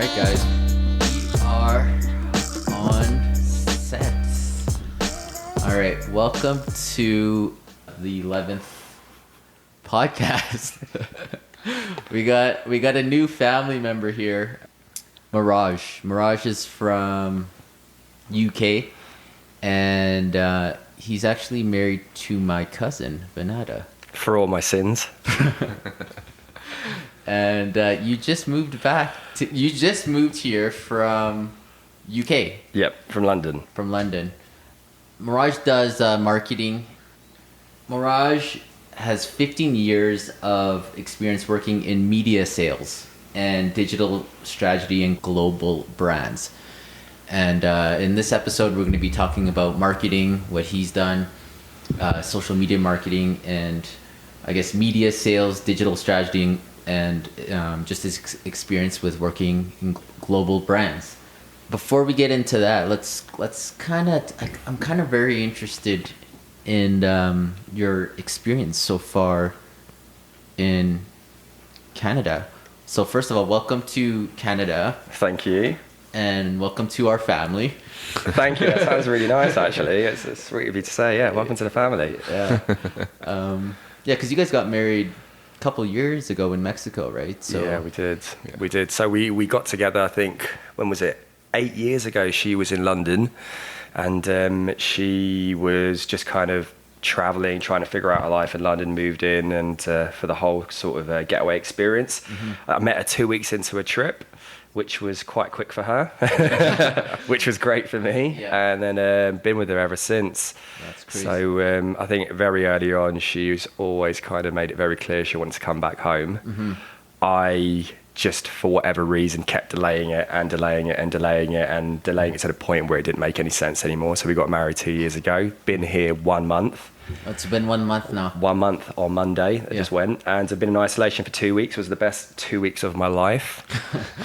right, guys, we are on set. All right, welcome to the 11th podcast. we got a new family member here, Miraj. Miraj is from UK, and he's actually married to my cousin, Vanada. For all my sins. And you just moved here from UK. Yep, from London. From London. Miraj does marketing. Miraj has 15 years of experience working in media sales and digital strategy and global brands. And in this episode, we're going to be talking about marketing, what he's done, social media marketing, and I guess media sales, digital strategy, and just his experience with working in global brands. Before we get into that, I'm kind of very interested in your experience so far in Canada. So first of all, welcome to Canada. Thank you. And welcome to our family. Thank you. That sounds really nice, actually. It's sweet of you to say. Yeah, welcome to the family. Yeah. Yeah, because you guys got married a couple years ago in Mexico, right? So yeah, we did. Yeah. We did. So we got together, I think, when was it? 8 years ago. She was in London, and she was just kind of traveling, trying to figure out her life in London, moved in, and for the whole sort of getaway experience. Mm-hmm. I met her 2 weeks into a trip, which was quite quick for her, which was great for me. Yeah. And then been with her ever since. That's crazy. So I think very early on, she's always kind of made it very clear she wanted to come back home. Mm-hmm. I just, for whatever reason, kept delaying it to the point where it didn't make any sense anymore. So we got married 2 years ago, been here 1 month. It's been 1 month now. 1 month on Monday, I just went. And I've been in isolation for 2 weeks. It was the best 2 weeks of my life.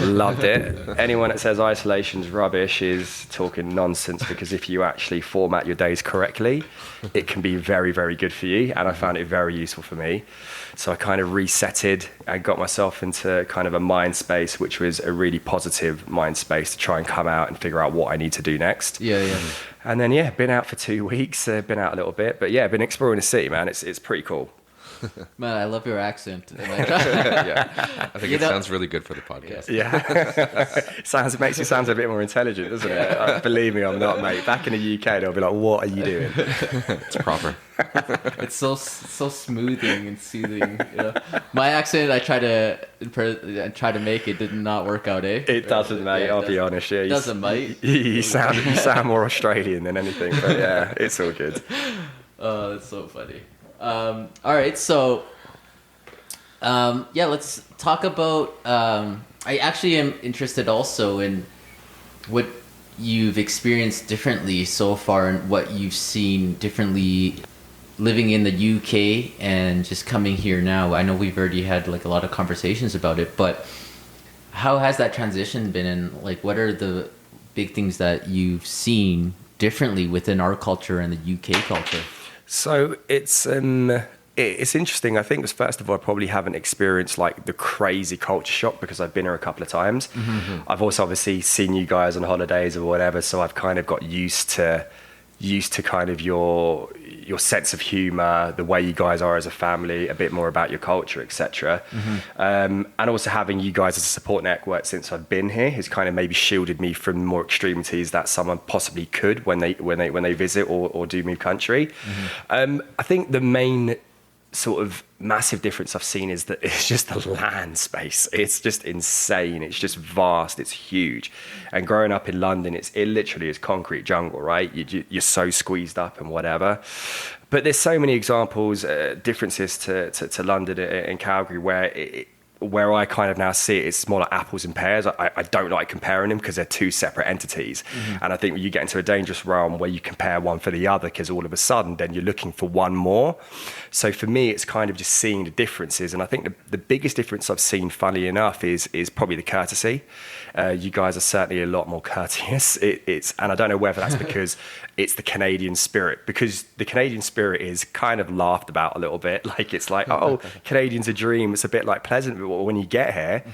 Loved it. Anyone that says isolation's rubbish is talking nonsense, because if you actually format your days correctly, it can be very, very good for you. And I found it very useful for me. So I kind of resetted and got myself into kind of a mind space, which was a really positive mind space to try and come out and figure out what I need to do next. Yeah. And then, been out for 2 weeks, been out a little bit, but been exploring the city, man. It's pretty cool. Man, I love your accent. Yeah, I think it sounds really good for the podcast. Yeah, makes you sound a bit more intelligent, doesn't it? Believe me, I'm not, mate. Back in the UK, they'll be like, "What are you doing?" It's proper. It's so smoothing and soothing. You know? My accent, I try to make it, did not work out, eh? It doesn't, mate. I'll be honest. Yeah, it doesn't, mate. You sound more Australian than anything, but yeah, it's all good. Oh, that's so funny. All right, so let's talk about. I actually am interested also in what you've experienced differently so far, and what you've seen differently living in the UK and just coming here now. I know we've already had like a lot of conversations about it, but how has that transition been, and like what are the big things that you've seen differently within our culture and the UK culture? So it's interesting. I think, first of all, I probably haven't experienced like the crazy culture shock because I've been here a couple of times. Mm-hmm. I've also obviously seen you guys on holidays or whatever, so I've kind of got used to kind of your sense of humor, the way you guys are as a family, a bit more about your culture, etc. Mm-hmm. And also having you guys as a support network since I've been here has kind of maybe shielded me from more extremities that someone possibly could when they visit or do move country. Mm-hmm. I think the main sort of massive difference I've seen is that it's just the land space. It's just insane. It's just vast. It's huge. And growing up in London, it literally is concrete jungle, right? You're so squeezed up and whatever. But there's so many examples, differences to London and Calgary where I kind of now see it, it's more like apples and pears. I don't like comparing them because they're two separate entities. Mm-hmm. And I think when you get into a dangerous realm where you compare one for the other, because all of a sudden then you're looking for one more. So for me, it's kind of just seeing the differences. And I think the biggest difference I've seen, funnily enough, is probably the courtesy. You guys are certainly a lot more courteous. And I don't know whether that's because it's the Canadian spirit, because the Canadian spirit is kind of laughed about a little bit. Like, it's like, oh, Canadians a dream. It's a bit like Pleasantville. when you get here,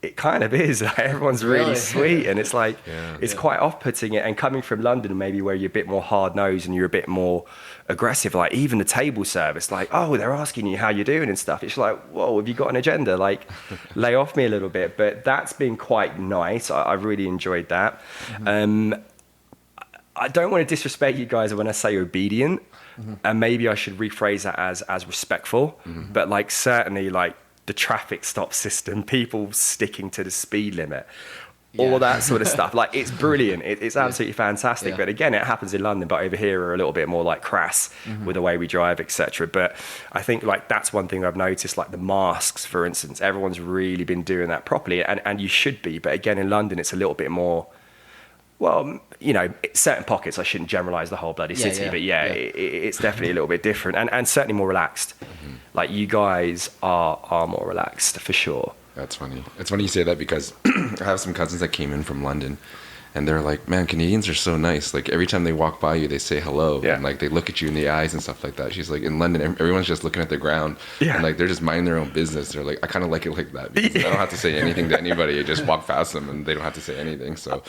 it kind of is. Like, everyone's really sweet, and it's like it's quite off-putting. And coming from London, maybe where you're a bit more hard-nosed and you're a bit more aggressive, like even the table service, like, oh, they're asking you how you're doing and stuff. It's like, whoa, have you got an agenda? Like, lay off me a little bit. But that's been quite nice. I really enjoyed that. I don't want to disrespect you guys when I say obedient, and maybe I should rephrase that as respectful. But like, certainly, like the traffic stop system, people sticking to the speed limit, all that sort of stuff. Like, it's brilliant. It's absolutely fantastic. Yeah. But again, it happens in London, but over here are a little bit more like crass with the way we drive, etc. But I think like that's one thing I've noticed, like the masks, for instance, everyone's really been doing that properly, and you should be. But again, in London, it's a little bit more, well, you know, certain pockets, I shouldn't generalize the whole bloody city, but it's definitely a little bit different, and certainly more relaxed. Like, you guys are more relaxed for sure. That's funny. It's funny you say that, because I have some cousins that came in from London, and they're like, man, Canadians are so nice. Like, every time they walk by you, they say hello, and like they look at you in the eyes and stuff like that. She's like, in London, everyone's just looking at the ground, and like they're just minding their own business. They're like, I kind of like it like that, because I don't have to say anything to anybody. I just walk past them, and they don't have to say anything. So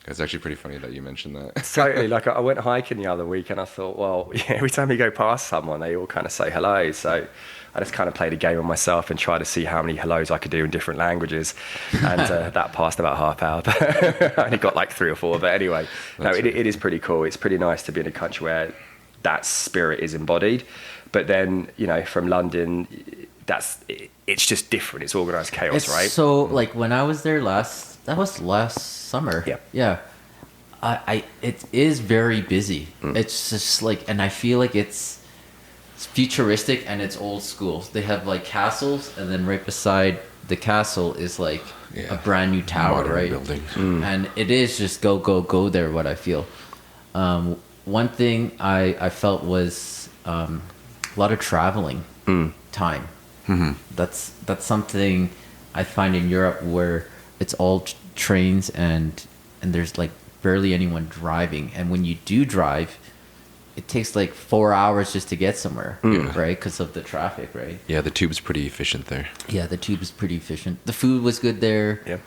it's actually pretty funny that you mentioned that. Totally. Like, I went hiking the other week, and I thought, well, every time you go past someone, they all kind of say hello. So I just kind of played a game on myself and tried to see how many hellos I could do in different languages. And that passed about half hour. I only got like 3 or 4. But anyway, it is pretty cool. It's pretty nice to be in a country where that spirit is embodied. But then, you know, from London, it's just different. It's organized chaos, right? So, like, when I was there that was last summer. Yeah. It is very busy. It's just like, and I feel like it's futuristic and it's old school. They have like castles, and then right beside the castle is like a brand new tower, modern right? Building. And it is just go there. What I feel. One thing I felt was a lot of traveling time. That's something I find in Europe, where it's all trains and there's like barely anyone driving. And when you do drive, it takes like 4 hours just to get somewhere, right? Because of the traffic, right? Yeah, the tube's pretty efficient there. Yeah, the tube is pretty efficient. The food was good there. Yeah.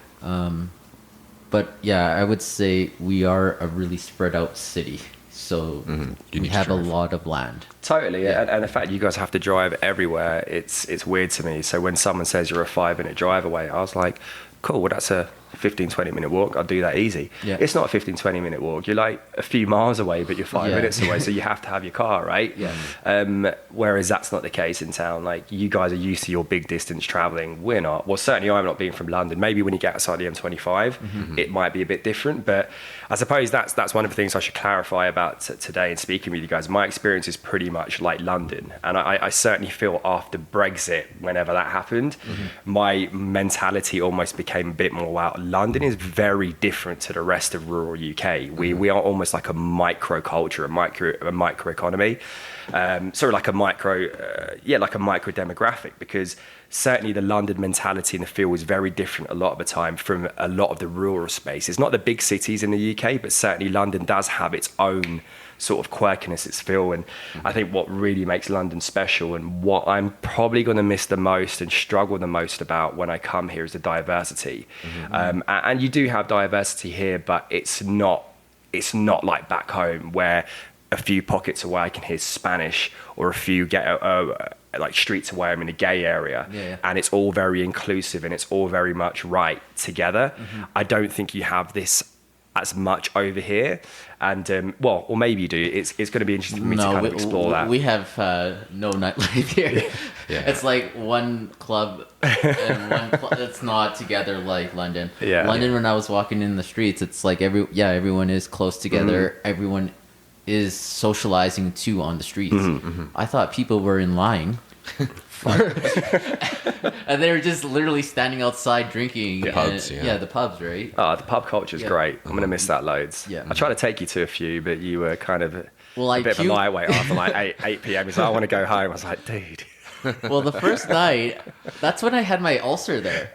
But yeah, I would say we are a really spread out city. So we have a lot of land. Totally, and the fact you guys have to drive everywhere, it's weird to me. So when someone says you're a 5-minute drive away, I was like, cool, well, that's a 15-20 minute walk. I'll do that easy. It's not a 15-20 minute walk. You're like a few miles away, but you're 5 minutes away, so you have to have your car, right? Whereas that's not the case in town. Like, you guys are used to your big distance traveling. We're not. Well, certainly I'm not, being from London. Maybe when you get outside the M25 it might be a bit different, but I suppose that's one of the things I should clarify about today in speaking with you guys. My experience is pretty much like London, and I certainly feel after Brexit, whenever that happened, my mentality almost became a bit more, wow, London is very different to the rest of rural UK. We are almost like a micro culture, a micro economy. Like a micro demographic, because certainly the London mentality and the feel is very different a lot of the time from a lot of the rural spaces. Not the big cities in the UK, but certainly London does have its own sort of quirkiness, its feel. And I think what really makes London special, and what I'm probably going to miss the most and struggle the most about when I come here, is the diversity. And you do have diversity here, but it's not like back home, where a few pockets away I can hear Spanish, or a few like streets away I'm in a gay area, and it's all very inclusive and it's all very much right together. I don't think you have this as much over here, and or maybe you do. It's going to be interesting for me to kind of explore that. We have no nightlife here. It's like one club and one club. It's not together like London. London, when I was walking in the streets, it's like everyone is close together. Everyone is socializing too on the streets. I thought people were in line. And they were just literally standing outside drinking. The pubs, the pubs, right? Oh, the pub culture is great. I'm going to miss that loads. I tried to take you to a few, but you were kind of a bit of a lightweight after like 8 p.m. He's like, I want to go home. I was like, dude. Well, the first night, that's when I had my ulcer there.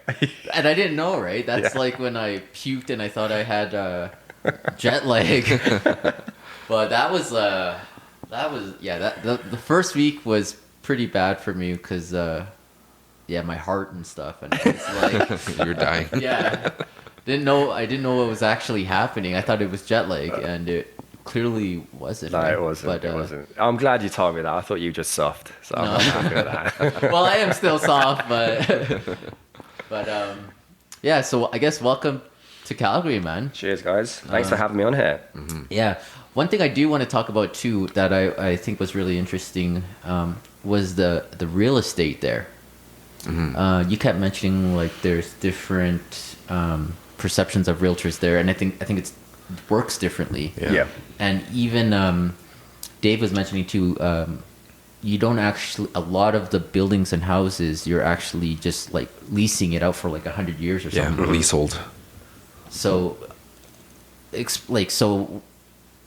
And I didn't know, right? That's like when I puked and I thought I had jet lag. But the first week was pretty bad for me, because my heart and stuff, and it's like You're dying. yeah, I didn't know what was actually happening. I thought it was jet lag, and it clearly wasn't. No, right? it wasn't. But, It wasn't. I'm glad you told me that. I thought you were just soft. So I'm not happy with that. Well, I am still soft, but yeah. So I guess welcome to Calgary, man. Cheers, guys. Thanks for having me on here. Yeah. One thing I do want to talk about too that I think was really interesting was the real estate there. You kept mentioning like there's different perceptions of realtors there, and I think it works differently. Yeah. And even Dave was mentioning too, you don't actually, a lot of the buildings and houses, you're actually just like leasing it out for like 100 years or Yeah, something. leasehold. So, so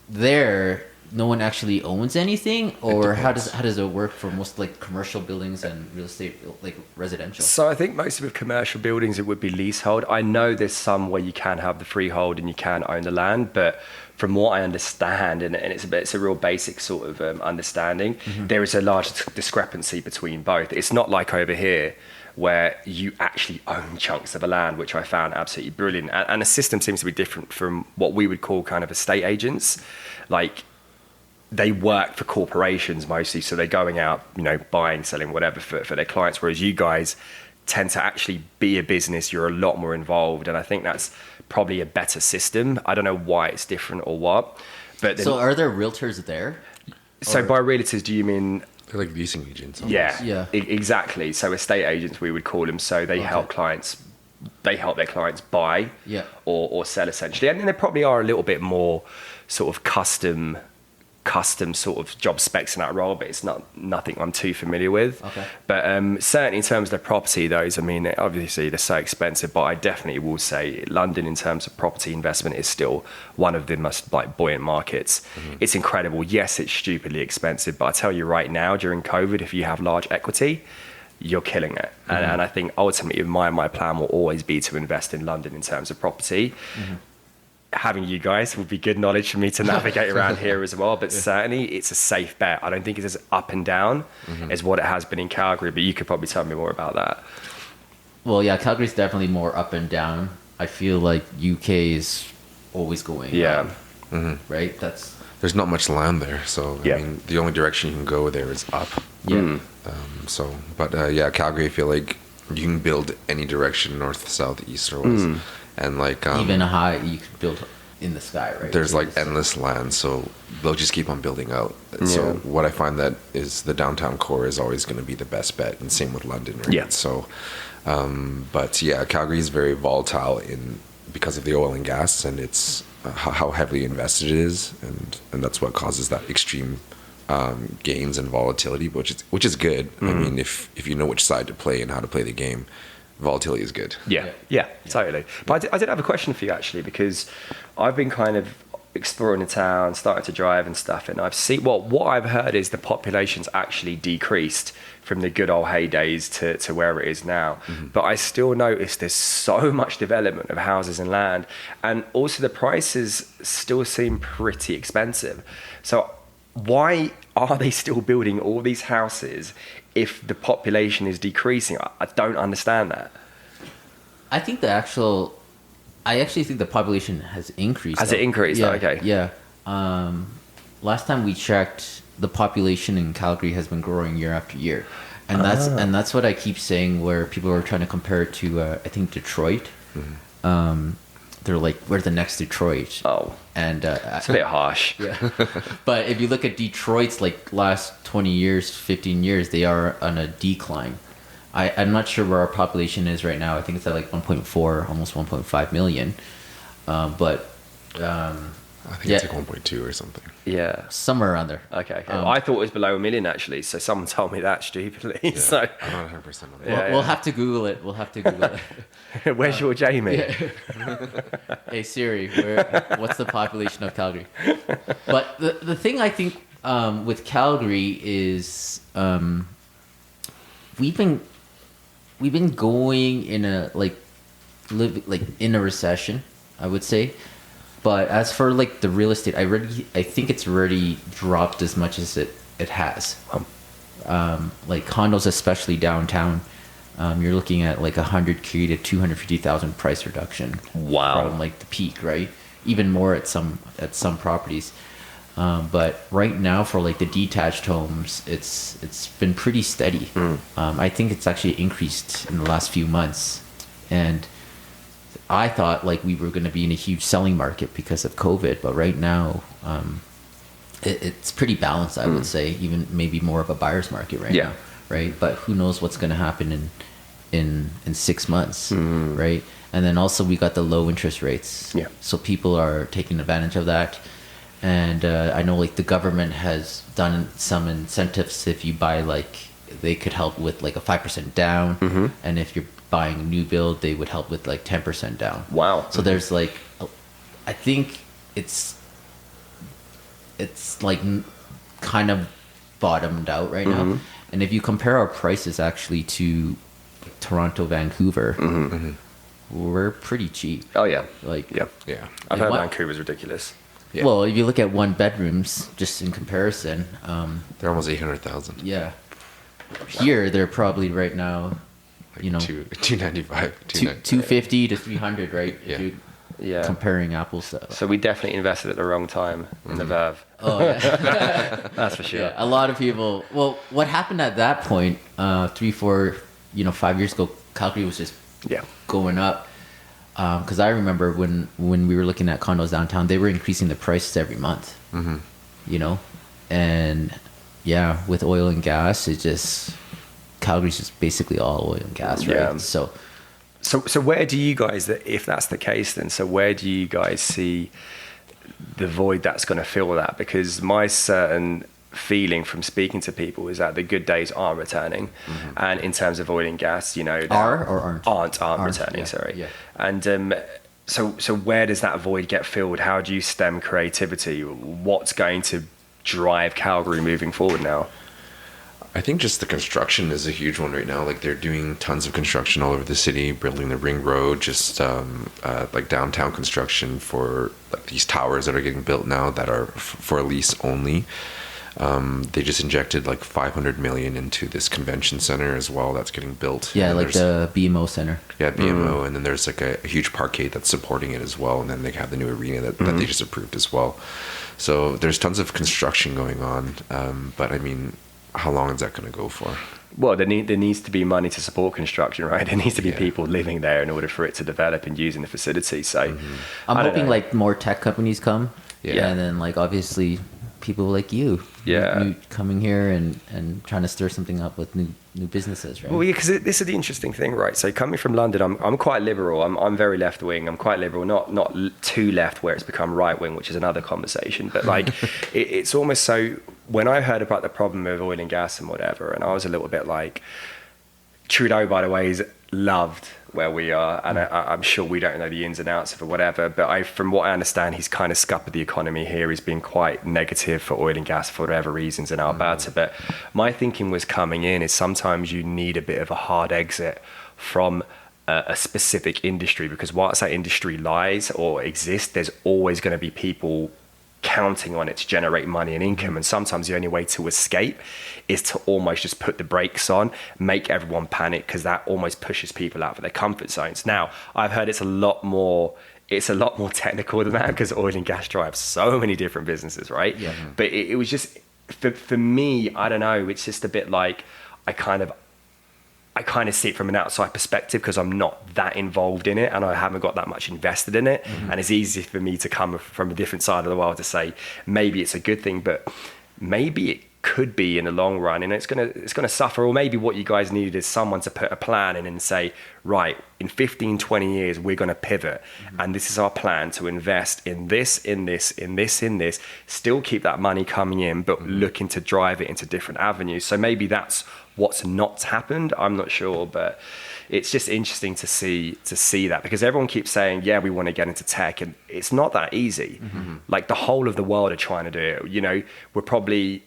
there, no one actually owns anything, or how does it work for most like commercial buildings and real estate, like residential? So I think most of commercial buildings, it would be leasehold. I know there's some where you can have the freehold and you can own the land, but from what I understand, and it's a real basic sort of understanding, there is a large discrepancy between both. It's not like over here where you actually own chunks of a land, which I found absolutely brilliant. And the system seems to be different from what we would call kind of estate agents. Like, they work for corporations mostly, so they're going out, buying, selling, whatever for their clients, whereas you guys tend to actually be a business. You're a lot more involved, and I think that's probably a better system. I don't know why it's different or what. But then, So are there realtors there? so by realtors, do you mean? They're like leasing agents. Almost. Yeah. Exactly. So estate agents, we would call them. So they help clients. They help their clients buy or sell, essentially. And then there probably are a little bit more sort of custom sort of job specs in that role, but it's nothing I'm too familiar with. Okay. But certainly in terms of the property, those, I mean, obviously they're so expensive, but I definitely will say London in terms of property investment is still one of the most like buoyant markets. It's incredible. Yes, it's stupidly expensive, but I tell you right now, during COVID, if you have large equity, you're killing it. And I think ultimately my plan will always be to invest in London in terms of property. Having you guys would be good knowledge for me to navigate around here as well, but certainly it's a safe bet. I don't think it's as up and down as what it has been in Calgary, but you could probably tell me more about that. Well, yeah, Calgary's definitely more up and down. I feel like UK is always going up, right? There's not much land there, so I mean, the only direction you can go there is up. But Calgary, I feel like you can build any direction, north, south, east, or west. And like even a high you could build in the sky, right? There's like endless land, so they'll just keep on building out. So what I find that is the downtown core is always going to be the best bet, and same with London, right? Yeah. So, Calgary is very volatile because of the oil and gas, and it's how heavily invested it is, and that's what causes that extreme gains and volatility, which is good. I mean, if you know which side to play and how to play the game, volatility is good. Yeah, totally. But I did have a question for you, actually, because I've been kind of exploring the town, starting to drive and stuff, and I've seen what I've heard is the population's actually decreased from the good old heydays to where it is now. But I still notice there's so much development of houses and land, and also the prices still seem pretty expensive. So why are they still building all these houses if the population is decreasing? I don't understand that. I actually think the population has increased. Has it increased? Yeah, Okay. Yeah. Last time we checked, the population in Calgary has been growing year after year, and that's what I keep saying. Where people are trying to compare it to, I think Detroit. They're like, we're the next Detroit. Oh, and it's a bit harsh. Yeah. But if you look at Detroit's like last 20 years, 15 years, they are on a decline. I'm not sure where our population is right now. I think it's at like 1.4, almost 1.5 million. I think it's like 1.2 or something. Yeah. Somewhere around there. Okay. I thought it was below 1 million, actually, so someone told me that stupidly. Yeah, so I'm not 100% on that. We'll have to Google it. Where's your Jamie? Hey Siri, what's the population of Calgary? But the thing I think with Calgary is we've been going in a in a recession, I would say. But as for like the real estate, I think it's already dropped as much as it has. Like condos, especially downtown, you're looking at like 100K to 250,000 price reduction. Wow. From like the peak, right? Even more at some properties. But right now for like the detached homes, it's been pretty steady. I think it's actually increased in the last few months, and I thought like we were going to be in a huge selling market because of COVID, but right now it's pretty balanced. I would say even maybe more of a buyer's market right now, right? But who knows what's going to happen in 6 months, right? And then also we got the low interest rates, so people are taking advantage of that. And I know like the government has done some incentives. If you buy, like they could help with like a 5% down, and if you're buying a new build, they would help with like 10% down. Wow. So there's like, I think it's like kind of bottomed out right now. And if you compare our prices actually to Toronto, Vancouver, we're pretty cheap. Oh yeah. Like Yeah. I've heard Vancouver's ridiculous. Yeah. Well, if you look at one bedrooms, just in comparison, they're almost 800,000. yeah. Here they're probably right now, Like you know, 295, 250 to 300, right? Yeah. If you're comparing apples to. So we definitely invested at the wrong time in the Verve. Oh yeah. That's for sure. Yeah, a lot of people. Well, what happened at that point, 3, 4, 5 years ago, Calgary was just going up. Because I remember when we were looking at condos downtown, they were increasing the prices every month. And yeah, with oil and gas, Calgary's just basically all oil and gas, right? Yeah. So where do you guys, if that's the case, then where do you guys see the void that's going to fill that? Because my certain feeling from speaking to people is that the good days are returning, and in terms of oil and gas, aren't returning. And so where does that void get filled? How do you stem creativity? What's going to drive Calgary moving forward now? I think just the construction is a huge one right now. Like they're doing tons of construction all over the city, building the ring road, just like downtown construction for like these towers that are getting built now that are for lease only. They just injected like 500 million into this convention center as well that's getting built. Yeah, like the BMO Center. Yeah, BMO, and then there's like a huge parkade that's supporting it as well, and then they have the new arena that they just approved as well. So there's tons of construction going on, but I mean, how long is that going to go for? Well, there needs to be money to support construction, right? There needs to be people living there in order for it to develop and using the facility. So I'm hoping like more tech companies come. Yeah. And then like obviously people like you coming here and trying to stir something up with new businesses, right? Well, yeah, because this is the interesting thing, right? So coming from London, I'm quite liberal. I'm very left wing. I'm quite liberal, not too left where it's become right wing, which is another conversation. But like, it's almost so. When I heard about the problem of oil and gas and whatever, and I was a little bit like, Trudeau, by the way, is loved where we are, and I'm sure we don't know the ins and outs of it, whatever, but from what I understand, he's kind of scuppered the economy here. He's been quite negative for oil and gas for whatever reasons in Alberta. But my thinking was coming in is sometimes you need a bit of a hard exit from a specific industry, because whilst that industry lies or exists, there's always going to be people counting on it to generate money and income, and sometimes the only way to escape is to almost just put the brakes on, make everyone panic, because that almost pushes people out of their comfort zones. Now, I've heard it's a lot more technical than that, because oil and gas drives so many different businesses, right? Yeah. But it was just for me, I don't know, it's just a bit like I kind of see it from an outside perspective because I'm not that involved in it and I haven't got that much invested in it. And it's easy for me to come from a different side of the world to say maybe it's a good thing, but maybe it could be in the long run, and it's gonna suffer. Or maybe what you guys needed is someone to put a plan in and say, right, in 15, 20 years, we're gonna pivot. And this is our plan to invest in this, still keep that money coming in, but looking to drive it into different avenues. So maybe that's what's not happened. I'm not sure, but it's just interesting to see that, because everyone keeps saying, yeah, we want to get into tech, and it's not that easy. Like the whole of the world are trying to do it. We're probably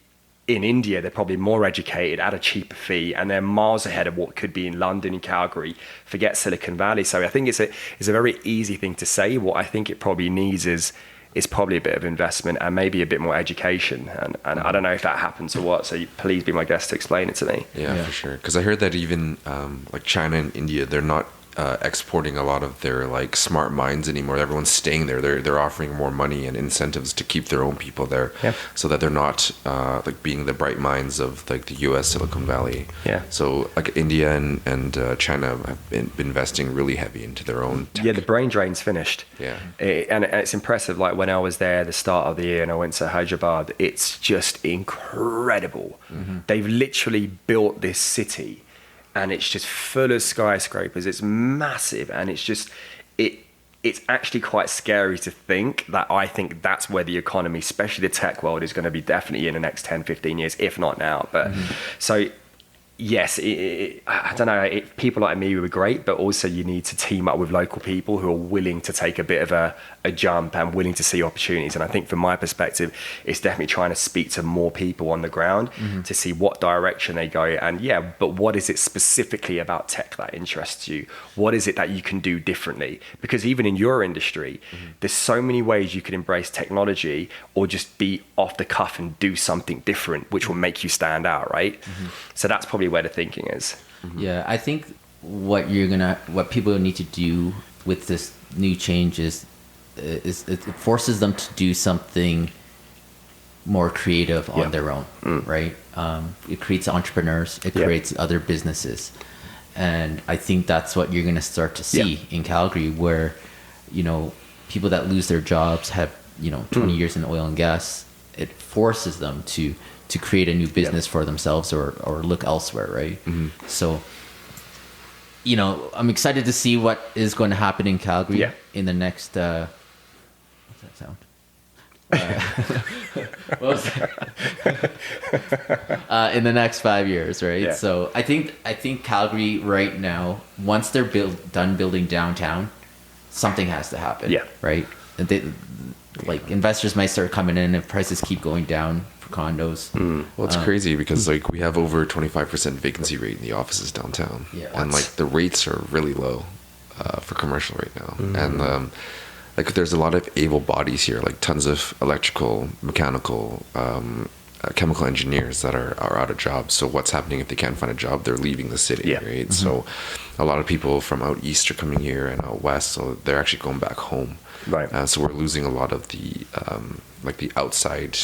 in India, they're probably more educated at a cheaper fee, and they're miles ahead of what could be in London and Calgary. Forget Silicon Valley. So I think it's a very easy thing to say. What I think it probably needs is it's probably a bit of investment and maybe a bit more education. And I don't know if that happens or what. So please be my guest to explain it to me. Yeah, for sure. Because I heard that even like China and India, they're not exporting a lot of their like smart minds anymore. Everyone's staying there. They're offering more money and incentives to keep their own people there, so that they're not like being the bright minds of like the U.S. Silicon Valley. Yeah. So like India and China have been investing really heavy into their own tech. Yeah, the brain drain's finished. Yeah. And it's impressive. Like when I was there at the start of the year and I went to Hyderabad, it's just incredible. They've literally built this city. And it's just full of skyscrapers. It's massive, and it's just it's actually quite scary to think that. I think that's where the economy, especially the tech world, is going to be definitely in the next 10, 15 years, if not now. But so yes, I don't know. People like me were great, but also you need to team up with local people who are willing to take a bit of a jump and willing to see opportunities. And I think from my perspective, it's definitely trying to speak to more people on the ground to see what direction they go. And but what is it specifically about tech that interests you? What is it that you can do differently? Because even in your industry, there's so many ways you could embrace technology or just be off the cuff and do something different, which will make you stand out, right? So that's probably where the thinking is. Yeah, I think what people need to do with this new change is it forces them to do something more creative on their own, right? It creates entrepreneurs, it creates other businesses, and I think that's what you're going to start to see in Calgary, where people that lose their jobs have 20 years in oil and gas. It forces them to create a new business for themselves or look elsewhere, right? So, I'm excited to see what is going to happen in Calgary in the next, what's that sound? What was that? In the next 5 years, right? Yeah. So I think Calgary right now, once they're done building downtown, something has to happen, right? Like investors might start coming in if prices keep going down for condos. Well, it's crazy because like we have over 25% vacancy rate in the offices downtown, and like the rates are really low for commercial right now, and like there's a lot of able bodies here, like tons of electrical, mechanical, chemical engineers that are out of jobs. So what's happening if they can't find a job? They're leaving the city, right? So a lot of people from out east are coming here and out west, so they're actually going back home. Right. So we're losing a lot of the like the outside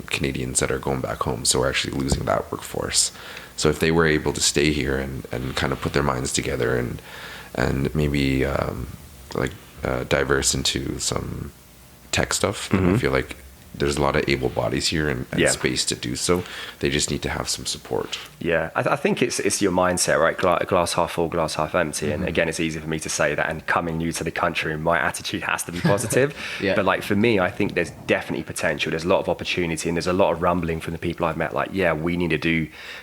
Canadians that are going back home. So we're actually losing that workforce. So if they were able to stay here and kind of put their minds together and maybe diverse into some tech stuff, I feel like there's a lot of able bodies here and space to do so. They just need to have some support. Yeah, I think it's your mindset, right? Glass half full, glass half empty. And again, it's easy for me to say that. And coming new to the country, my attitude has to be positive. But like for me, I think there's definitely potential. There's a lot of opportunity, and there's a lot of rumbling from the people I've met. Like, we need to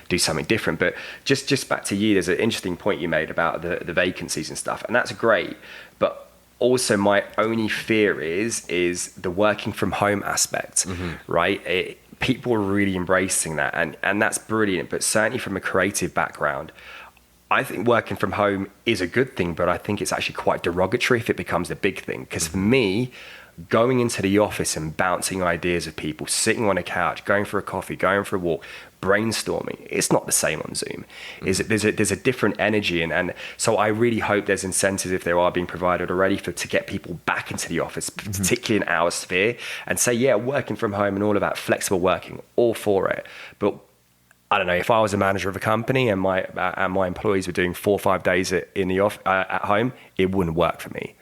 do something different. But just back to you, there's an interesting point you made about the vacancies and stuff, and that's great. But also, my only fear is the working from home aspect, right? People are really embracing that, and that's brilliant. But certainly from a creative background, I think working from home is a good thing, but I think it's actually quite derogatory if it becomes a big thing. Because for me, going into the office and bouncing ideas of people, sitting on a couch, going for a coffee, going for a walk, brainstorming, it's not the same on Zoom. There's a different energy, and so I really hope there's incentives, if there are being provided already, to get people back into the office, particularly in our sphere, and say working from home and all of that flexible working, all for it. But I don't know, if I was a manager of a company and my employees were doing 4 or 5 days at home, it wouldn't work for me.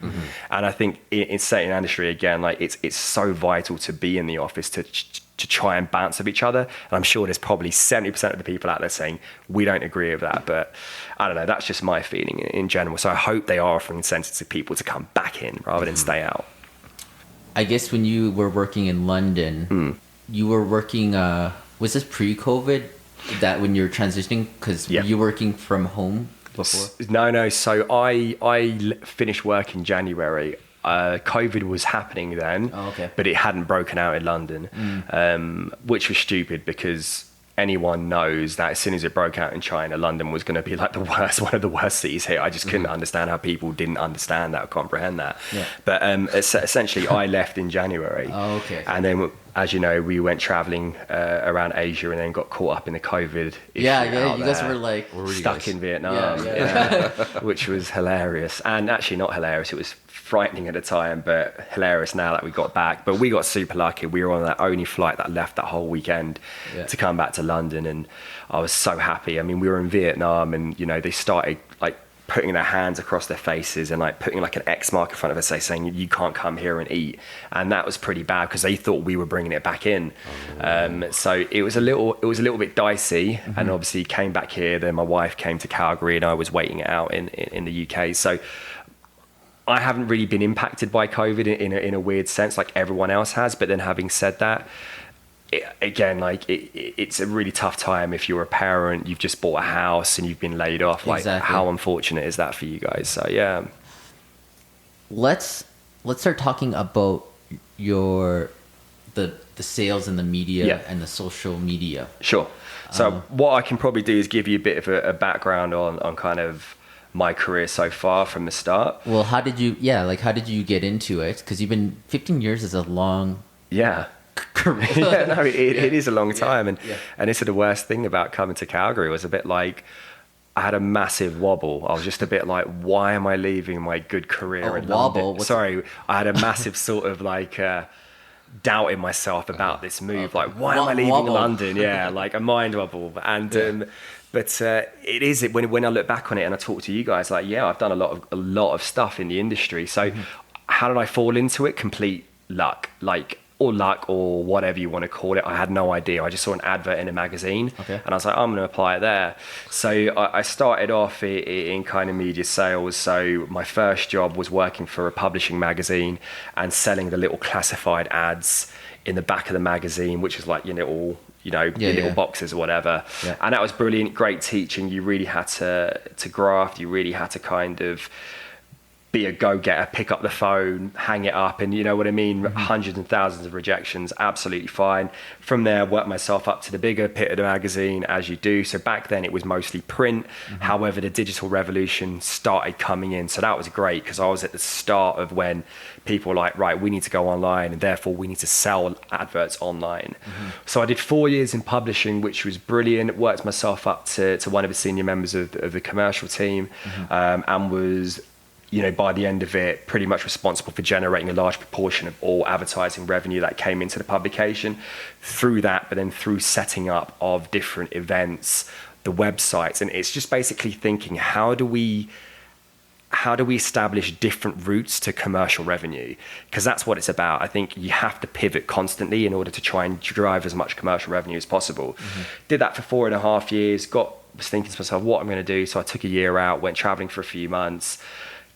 And I think in certain industry, again, like it's so vital to be in the office to try and bounce off each other. And I'm sure there's probably 70% of the people out there saying we don't agree with that. But I don't know, that's just my feeling in general. So I hope they are offering incentives to people to come back in rather than stay out. I guess when you were working in London, you were working, was this pre-COVID? That when you're transitioning, because were you working from home before? No. So I finished work in January. COVID was happening then, but it hadn't broken out in London, which was stupid because anyone knows that as soon as it broke out in China, London was going to be like one of the worst cities here. I just couldn't understand how people didn't understand that or comprehend that. Yeah. But essentially, I left in January. Oh, okay. And then, as you know, we went traveling around Asia and then got caught up in the COVID issue. Yeah. You guys were like stuck in Vietnam, which was hilarious. And actually not hilarious. It was frightening at the time, but hilarious now that we got back. But we got super lucky. We were on that only flight that left that whole weekend to come back to London, and I was so happy. I mean, we were in Vietnam, and you know, they started like putting their hands across their faces and like putting like an X mark in front of us, saying you can't come here and eat. And that was pretty bad because they thought we were bringing it back in. So it was a little bit dicey. And obviously came back here. Then my wife came to Calgary, and I was waiting it out in the UK. So I haven't really been impacted by COVID in a weird sense, like everyone else has. But then having said that, it's a really tough time if you're a parent, you've just bought a house and you've been laid off. Like, how unfortunate is that for you guys? So yeah. Let's start talking about the sales and the media and the social media. Sure. So what I can probably do is give you a bit of a background on kind of my career so far from the start. Well, how did you get into it? Because you've been 15 years is a long career. It is a long time. And this is the worst thing about coming to Calgary. It was a bit like, I had a massive wobble. I was just a bit like, why am I leaving my good career in London? Sorry, I had a massive sort of like doubt in myself about this move. Like, why am I leaving London? Yeah, like a mind wobble. And but it is when I look back on it and I talk to you guys, like, I've done a lot of stuff in the industry. So how did I fall into it? Complete luck, or whatever you want to call it. I had no idea. I just saw an advert in a magazine, and I was like, I'm going to apply it there. So I started off in kind of media sales. So my first job was working for a publishing magazine and selling the little classified ads in the back of the magazine, which is like your little little boxes or whatever. And that was brilliant, great teaching. You really had to graft. You really had to kind of be a go-getter, pick up the phone, hang it up, and you know what I mean? Hundreds and thousands of rejections, absolutely fine. From there, worked myself up to the bigger pit of the magazine, as you do. So back then it was mostly print. However, the digital revolution started coming in. So that was great because I was at the start of when people were like, right, we need to go online and therefore we need to sell adverts online. So I did 4 years in publishing, which was brilliant. Worked myself up to one of the senior members of the commercial team, and was, by the end of it, pretty much responsible for generating a large proportion of all advertising revenue that came into the publication through that, but then through setting up of different events, the websites. And it's just basically thinking, how do we establish different routes to commercial revenue? Because that's what it's about. I think you have to pivot constantly in order to try and drive as much commercial revenue as possible. Did that for 4.5 years, was thinking to myself, what I'm going to do. So I took a year out, went traveling for a few months,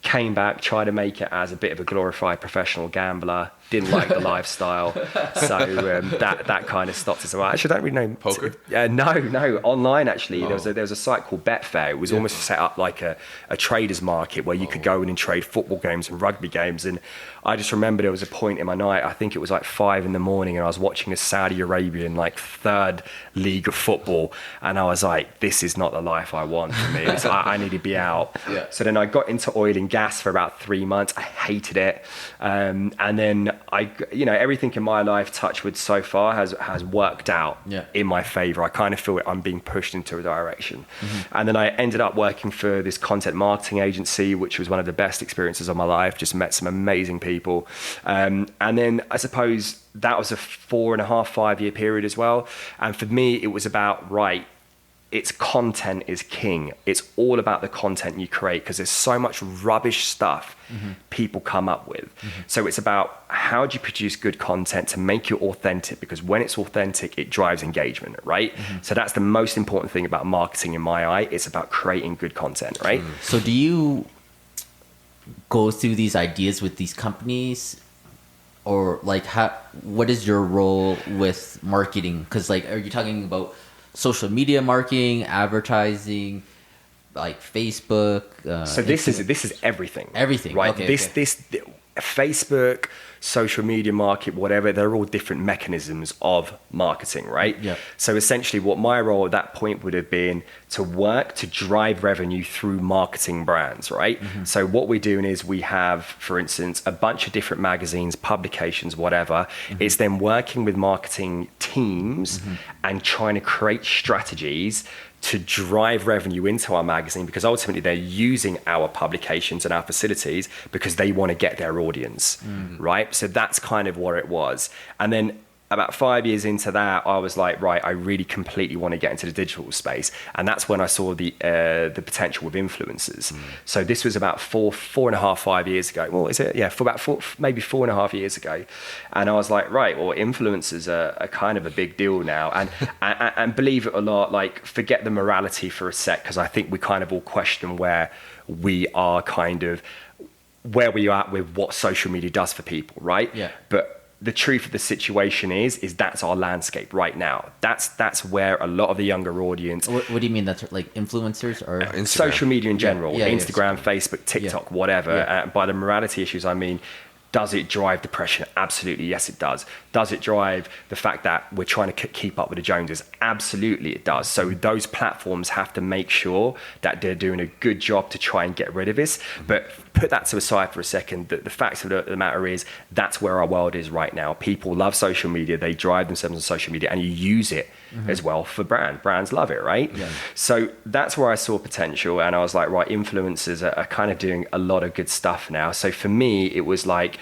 came back, tried to make it as a bit of a glorified professional gambler. Didn't like the lifestyle, so that kind of stopped us. Well, actually, I don't really know poker. No, online actually. There was a site called Betfair. It was almost set up like a traders market where you could go in and trade football games and rugby games. And I just remember there was a point in my night. I think it was like 5 a.m, and I was watching a Saudi Arabian third league of football, and I was like, this is not the life I want for me. So I need to be out. So then I got into oil and gas for about 3 months. I hated it, and then everything in my life, touch wood, so far has worked out in my favor. I kind of feel like I'm being pushed into a direction. And then I ended up working for this content marketing agency, which was one of the best experiences of my life. Just met some amazing people. And then I suppose that was a 4.5-5 year period as well. And for me, it was about, it's content is king. It's all about the content you create, because there's so much rubbish stuff people come up with. So it's about, how do you produce good content to make it authentic? Because when it's authentic, it drives engagement, right? So that's the most important thing about marketing in my eye. It's about creating good content, right? So do you go through these ideas with these companies, or what is your role with marketing? Because are you talking about social media marketing, advertising, like Facebook? So this is everything. Everything, right? Okay, this Facebook, social media market, whatever, they're all different mechanisms of marketing, right? Yeah. So essentially what my role at that point would have been to work to drive revenue through marketing brands, right? So what we're doing is we have, for instance, a bunch of different magazines, publications, whatever. It's then working with marketing teams and trying to create strategies to drive revenue into our magazine, because ultimately they're using our publications and our facilities because they want to get their audience, right? So that's kind of what it was. And then about 5 years into that, I was like, right, I really completely want to get into the digital space. And that's when I saw the potential with influencers. So this was about 4.5 years ago. Well, is it? Yeah, for about maybe 4.5 years ago. And I was like, right, well, influencers are kind of a big deal now. And believe it or not, like, forget the morality for a sec, because I think we kind of all question where we are where we are at with what social media does for people, right? Yeah. But the truth of the situation is that's our landscape right now. That's where a lot of the younger audience. What do you mean? That's like influencers or Instagram. Social media in general, Yeah, Instagram, Facebook, TikTok, whatever. Yeah. By the morality issues, I mean, does it drive depression? Absolutely, yes, it does. Does it drive the fact that we're trying to keep up with the Joneses? Absolutely, it does. So those platforms have to make sure that they're doing a good job to try and get rid of this. But put that to the side for a second. The fact of the matter is that's where our world is right now. People love social media. They drive themselves on social media, and you use it as well for brands love it, right? Yeah. So that's where I saw potential, and I was like, right, influencers are kind of doing a lot of good stuff now. So for me, it was like,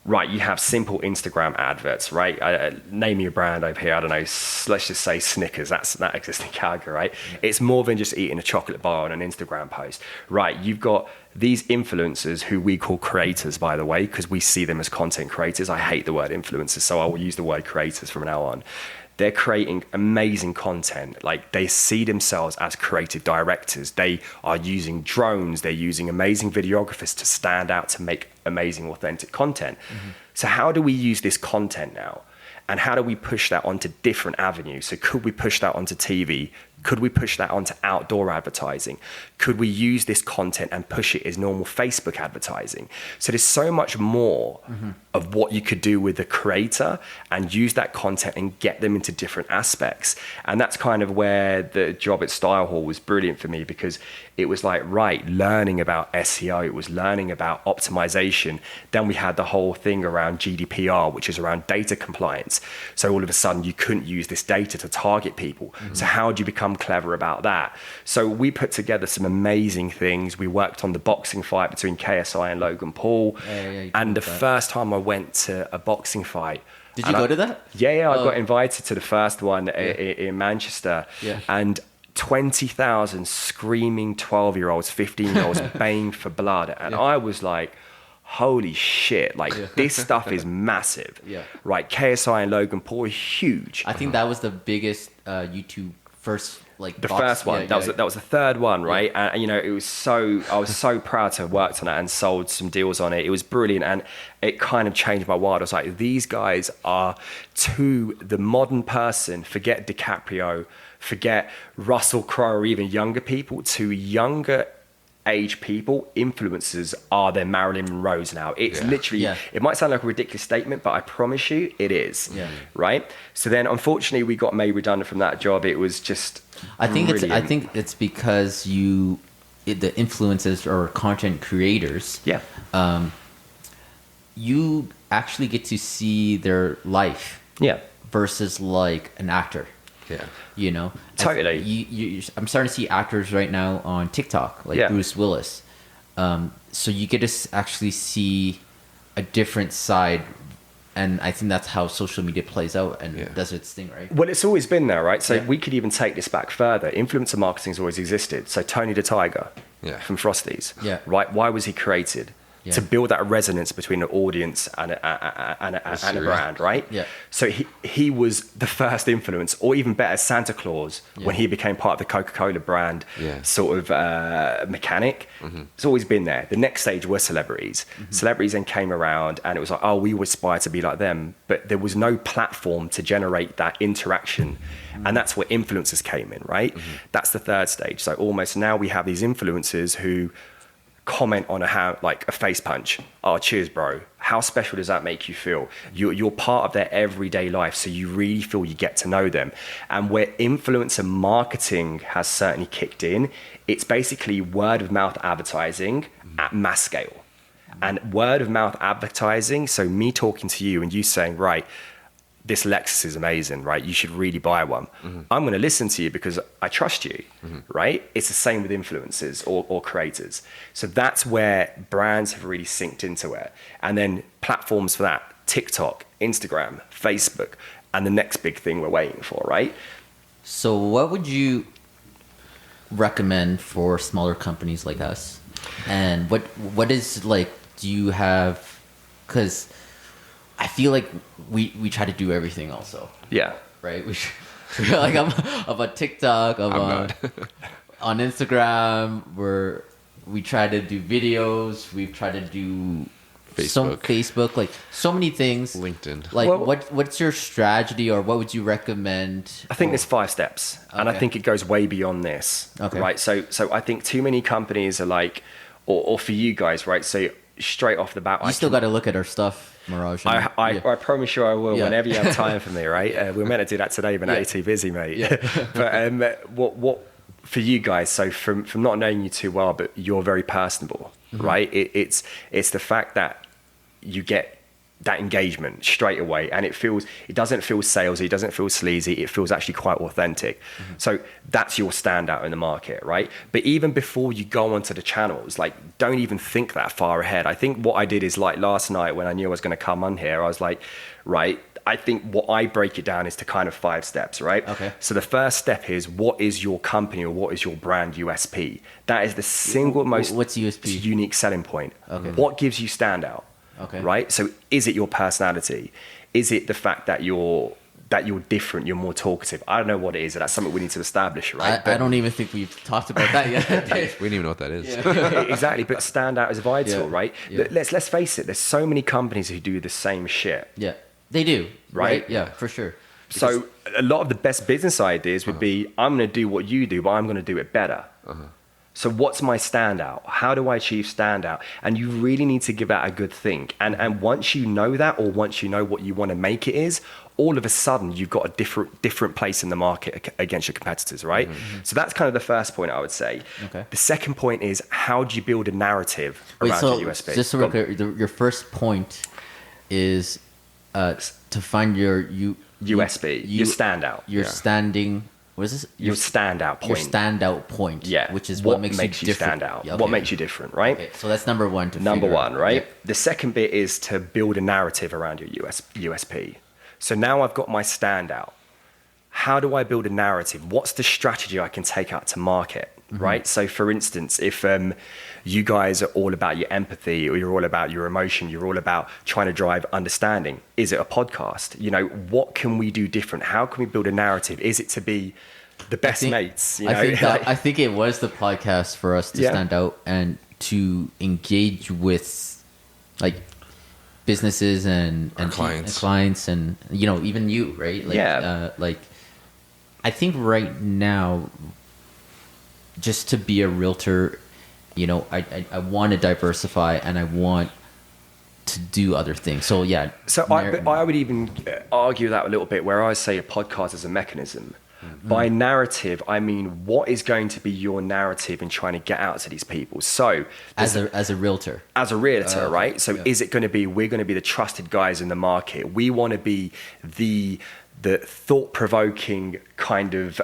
right, you have simple Instagram adverts, right? Name your brand over here. I don't know. Let's just say Snickers. That's that existing category, right? Yeah. It's more than just eating a chocolate bar on an Instagram post, right? You've got these influencers who we call creators, by the way, because we see them as content creators. I hate the word influencers, so I will use the word creators from now on. They're creating amazing content. Like, they see themselves as creative directors. They are using drones. They're using amazing videographers to stand out, to make amazing, authentic content. So how do we use this content now? And how do we push that onto different avenues? So could we push that onto TV? Could we push that onto outdoor advertising? Could we use this content and push it as normal Facebook advertising? So there's so much more of what you could do with the creator and use that content and get them into different aspects. And that's kind of where the job at Style Hall was brilliant for me, because it was like, right, learning about SEO, it was learning about optimization. Then we had the whole thing around GDPR, which is around data compliance. So all of a sudden you couldn't use this data to target people. So how do you become clever about that? So we put together some amazing things. We worked on the boxing fight between KSI and Logan Paul. And the first time I went to a boxing fight. Did you go to that? Yeah, I got invited to the first one in Manchester. Yeah. And 20,000 screaming 12-year-olds, 15-year-olds baying for blood. And I was like, holy shit, like this stuff is massive. Right? KSI and Logan Paul are huge. I think that was the biggest YouTube first, like, the first one. That was the third one, right? And you know, I was so proud to have worked on it and sold some deals on it. It was brilliant, and it kind of changed my world. I was like, these guys are, to the modern person, forget DiCaprio, forget Russell Crowe, or even younger people, to younger age people, influencers are their Marilyn Monroes now. It's literally, it might sound like a ridiculous statement, but I promise you it is. Right? So then unfortunately we got made redundant from that job. It was just I think it's because the influencers or content creators, you actually get to see their life versus like an actor. You know, totally. I'm starting to see actors right now on TikTok, like Bruce Willis. So you get to actually see a different side, and I think that's how social media plays out and does its thing, right? Well, it's always been there, right? So we could even take this back further. Influencer marketing has always existed. So Tony the Tiger from Frosties, right? Why was he created? To build that resonance between an audience and a brand, right? So he was the first influence, or even better, Santa Claus, when he became part of the Coca-Cola brand, sort of mechanic. It's always been there. The next stage were celebrities. Celebrities then came around, and it was like, oh, we would aspire to be like them, but there was no platform to generate that interaction. And that's where influencers came in, right? That's the third stage. So almost now we have these influencers who comment on like a face punch. Oh, cheers, bro. How special does that make you feel? You're part of their everyday life, so you really feel you get to know them. And where influencer marketing has certainly kicked in, it's basically word of mouth advertising at mass scale. And word of mouth advertising, so me talking to you and you saying, right, this Lexus is amazing, right? You should really buy one. I'm going to listen to you because I trust you, right? It's the same with influencers or creators. So that's where brands have really synced into it. And then platforms for that, TikTok, Instagram, Facebook, and the next big thing we're waiting for, right? So what would you recommend for smaller companies like us? And what is like, do you have, because I feel like we try to do everything also. Yeah. Right? Like I'm on TikTok, on Instagram, we try to do videos, we've tried to do Facebook, like so many things. LinkedIn. Like what's your strategy, or what would you recommend? I think there's 5 steps, and I think it goes way beyond this. Okay. Right? So I think too many companies are like, or for you guys, right? So straight off the bat, You still got to look at our stuff, Miraj. I promise you I will, Yeah. whenever you have time for me, right? We're meant to do that today, but now you're too busy, mate. Yeah. But what for you guys, so from not knowing you too well, but you're very personable, right? It's the fact that you get that engagement straight away, and it doesn't feel salesy, it doesn't feel sleazy, it feels actually quite authentic. So that's your standout in the market, right? But even before you go onto the channels, like, don't even think that far ahead. I think what I did is, like, last night when I knew I was going to come on here, I was like, right, I think what I break it down is to kind of 5 steps, right? Okay. So the first step is, what is your company or what is your brand USP? That is the single most What's USP? unique selling point. Okay. What gives you standout? Okay. Right? So is it your personality? Is it the fact that you're different, you're more talkative? I don't know what it is, and that's something we need to establish, right? I don't even think we've talked about that yet. We don't even know what that is. Exactly, but standout is vital, right? Yeah. Let's face it, there's so many companies who do the same shit. Yeah, they do. Right? Yeah, for sure. So a lot of the best business ideas would be, I'm going to do what you do, but I'm going to do it better. So what's my standout? How do I achieve standout? And you really need to give that a good think. And once you know that, or once you know what you want to make it is, all of a sudden you've got a different place in the market against your competitors, right? So that's kind of the first point, I would say. Okay. The second point is, how do you build a narrative around your USP? Just so we're clear, your first point is to find your USP, your standout. Your standing. What is this? Your standout point. Your standout point. Yeah. Which is what makes you different. stand out. Yeah, okay. What makes you different, right? Okay, so that's number one. Number one, right? Yeah. The second bit is to build a narrative around your USP. So now I've got my standout. How do I build a narrative? What's the strategy I can take out to market, right? So for instance, if you guys are all about your empathy, or you're all about your emotion, you're all about trying to drive understanding, is it a podcast? You know, what can we do different? How can we build a narrative? Is it to be the best mates? You know? I think it was the podcast for us to stand out and to engage with, like, businesses and clients and you know, even you, right? Like, like, I think right now, just to be a realtor, you know, I want to diversify and I want to do other things. So yeah. So I would even argue that a little bit, where I say a podcast is a mechanism. By narrative, I mean, what is going to be your narrative in trying to get out to these people? So as a realtor, right? So is it going to be, we're going to be the trusted guys in the market? We want to be the thought-provoking kind of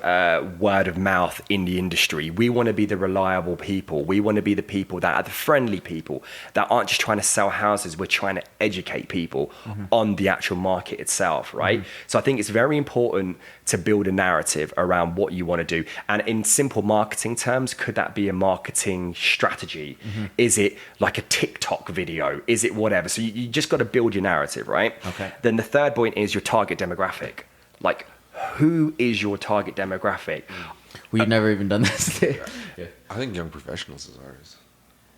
word of mouth in the industry. We want to be the reliable people. We want to be the people that are the friendly people that aren't just trying to sell houses. We're trying to educate people on the actual market itself, right? So I think it's very important to build a narrative around what you want to do. And in simple marketing terms, could that be a marketing strategy? Is it like a TikTok video? Is it whatever? So you just got to build your narrative, right? Okay. Then the third point is your target demographic. Like, who is your target demographic? We've never even done this. I think young professionals is ours.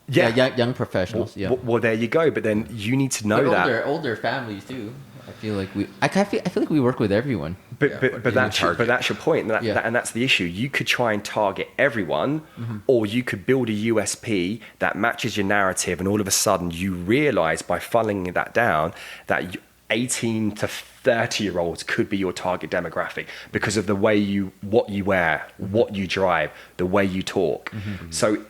Yeah, young professionals. Well, there you go. But then you need to know that older families too. I feel like we work with everyone. But that's your point, and that's the issue. You could try and target everyone, or you could build a USP that matches your narrative, and all of a sudden you realize by funneling that down that 18 to 30-year-olds could be your target demographic because of the way what you wear, what you drive, the way you talk. So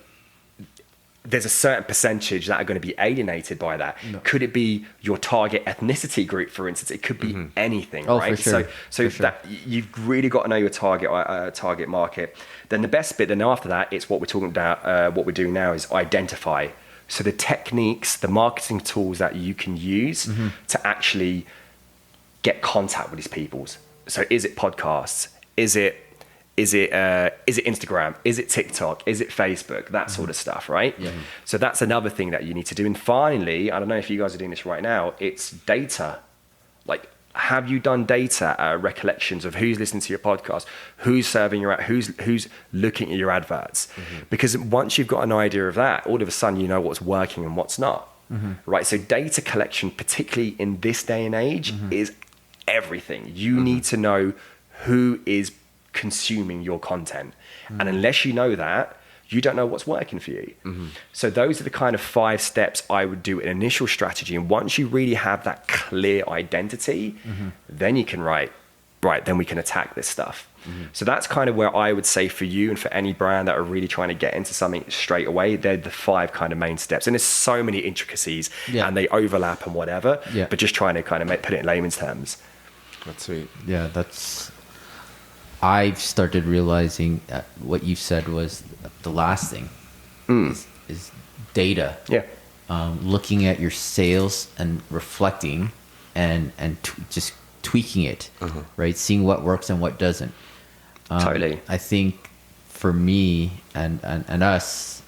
there's a certain percentage that are going to be alienated by that. No. Could it be your target ethnicity group, for instance? It could be anything, right? For sure. So that you've really got to know your target market. Then the best bit, then after that, it's what we're talking about. What we're doing now is identify. So the techniques, the marketing tools that you can use to actually get contact with these people. So is it podcasts? Is it Instagram? Is it TikTok? Is it Facebook? That sort of stuff, right? Yeah. So that's another thing that you need to do. And finally, I don't know if you guys are doing this right now, it's data. Like, have you done data recollections of who's listening to your podcast, who's serving your ad, who's looking at your adverts? Because once you've got an idea of that, all of a sudden you know what's working and what's not, right? So data collection, particularly in this day and age, is everything. You need to know who is consuming your content, and unless you know that, you don't know what's working for you. So those are the kind of 5 steps I would do an initial strategy, and once you really have that clear identity, then you can right, then we can attack this stuff. So that's kind of where I would say for you and for any brand that are really trying to get into something straight away, they're the 5 kind of main steps. And there's so many intricacies and they overlap and whatever, but just trying to kind of put it in layman's terms. That's sweet. Yeah, I've started realizing what you said was the last thing is data. Yeah. Looking at your sales and reflecting and just tweaking it, right? Seeing what works and what doesn't. Totally. I think for me and us,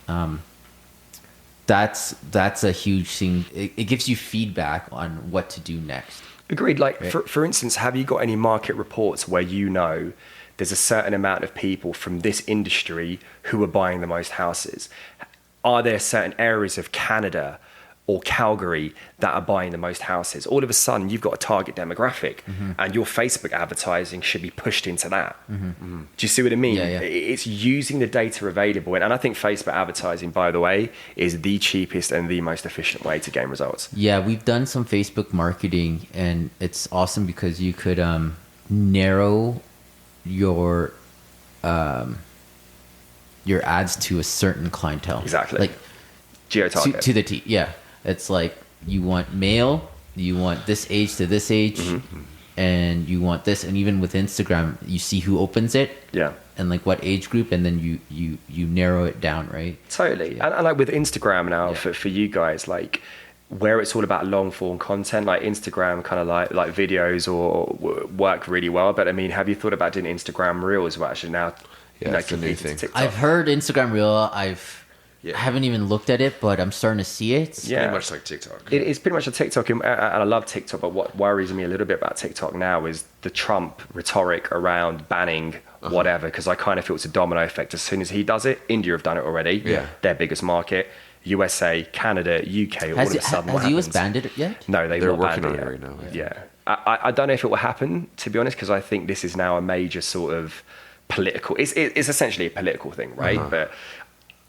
that's a huge thing. It gives you feedback on what to do next. Agreed. Like, right. For instance, have you got any market reports where you know there's a certain amount of people from this industry who are buying the most houses? Are there certain areas of Canada or Calgary that are buying the most houses? All of a sudden, you've got a target demographic, and your Facebook advertising should be pushed into that. Do you see what I mean? Yeah. It's using the data available. And I think Facebook advertising, by the way, is the cheapest and the most efficient way to gain results. Yeah, we've done some Facebook marketing, and it's awesome because you could narrow your ads to a certain clientele. Exactly. Like geo-target. To the T. Yeah. It's like you want male, you want this age to this age, and you want this. And even with Instagram, you see who opens it. Yeah. And like what age group, and then you narrow it down, right? Totally. Yeah. And like with Instagram now, for you guys, like where it's all about long form content, like Instagram kind of like videos or work really well. But I mean, have you thought about doing Instagram Reels? Well, actually now, that's a new thing. I've heard Instagram Reel. I haven't even looked at it, but I'm starting to see it. It's pretty much like TikTok. It's pretty much a TikTok, and I love TikTok. But what worries me a little bit about TikTok now is the Trump rhetoric around banning whatever, because I kind of feel it's a domino effect. As soon as he does it, India have done it already. Yeah. Their biggest market. USA, Canada, UK, all of a sudden has US banned it yet? No, they're working on it right now. Yeah. I don't know if it will happen, to be honest, because I think this is now a major sort of political, it's essentially a political thing, right? But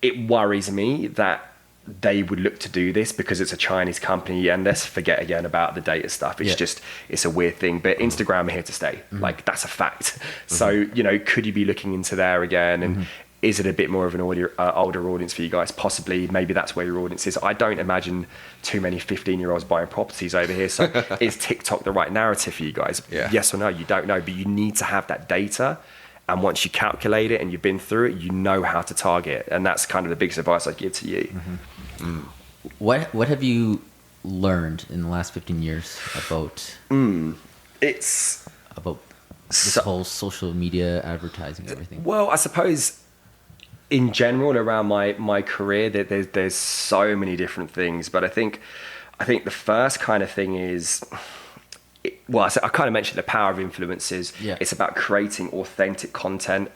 it worries me that they would look to do this because it's a Chinese company, and let's forget again about the data stuff. It's just, it's a weird thing, but Instagram are here to stay. Like, that's a fact. So, could you be looking into there again? And is it a bit more of an older audience for you guys? Possibly. Maybe that's where your audience is. I don't imagine too many 15-year-olds buying properties over here. So is TikTok the right narrative for you guys? Yeah. Yes or no? You don't know, but you need to have that data. And once you calculate it and you've been through it, you know how to target. And that's kind of the biggest advice I'd give to you. What have you learned in the last 15 years about this whole social media advertising, everything? Well, I suppose in general around my career, there's so many different things, but I think the first kind of thing is, I kind of mentioned the power of influencers. Yeah. It's about creating authentic content.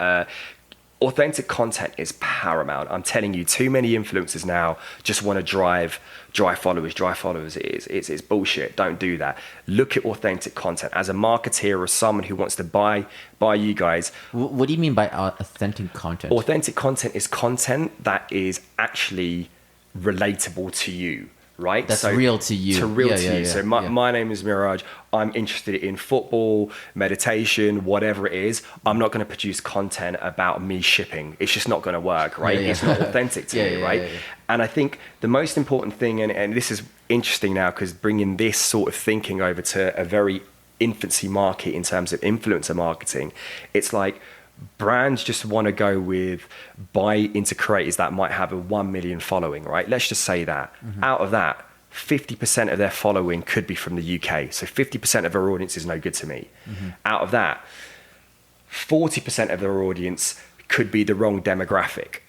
authentic content is paramount. I'm telling you, too many influencers now just want to drive followers. It's bullshit. Don't do that. Look at authentic content. As a marketeer or someone who wants to buy you guys. What do you mean by authentic content? Authentic content is content that is actually relatable to you. Right? That's real to you. So my name is Miraj. I'm interested in football, meditation, whatever it is. I'm not going to produce content about me shipping. It's just not going to work, right? It's not authentic to me, right? And I think the most important thing, and this is interesting now because bringing this sort of thinking over to a very infancy market in terms of influencer marketing, it's like brands just want to go with buy into creators that might have a 1 million following, right? Let's just say that. Out of that, 50% of their following could be from the UK. So 50% of their audience is no good to me. Out of that, 40% of their audience could be the wrong demographic.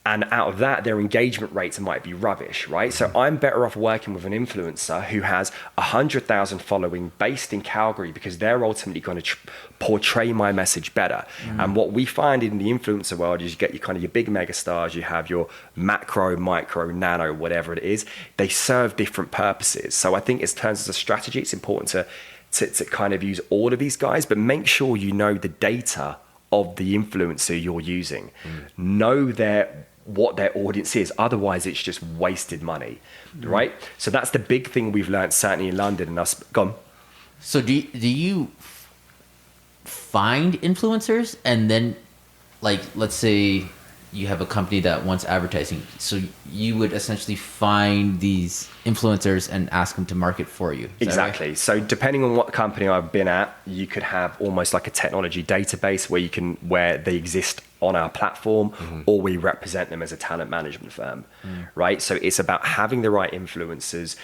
And out of that, their engagement rates might be rubbish, right? So I'm better off working with an influencer who has 100,000 following based in Calgary because they're ultimately going to portray my message better. And what we find in the influencer world is you get your kind of your big mega stars, you have your macro, micro, nano, whatever it is. They serve different purposes. So I think in terms of a strategy, it's important to kind of use all of these guys, but make sure you know the data of the influencer you're using. Know what their audience is. Otherwise, it's just wasted money, right? So that's the big thing we've learned, certainly in London. And us, gone. So do you find influencers and then, like, let's say you have a company that wants advertising, so you would essentially find these influencers and ask them to market for you. Exactly. Right? So depending on what company I've been at, you could have almost like a technology database where they exist on our platform, or we represent them as a talent management firm, right? So it's about having the right influencers,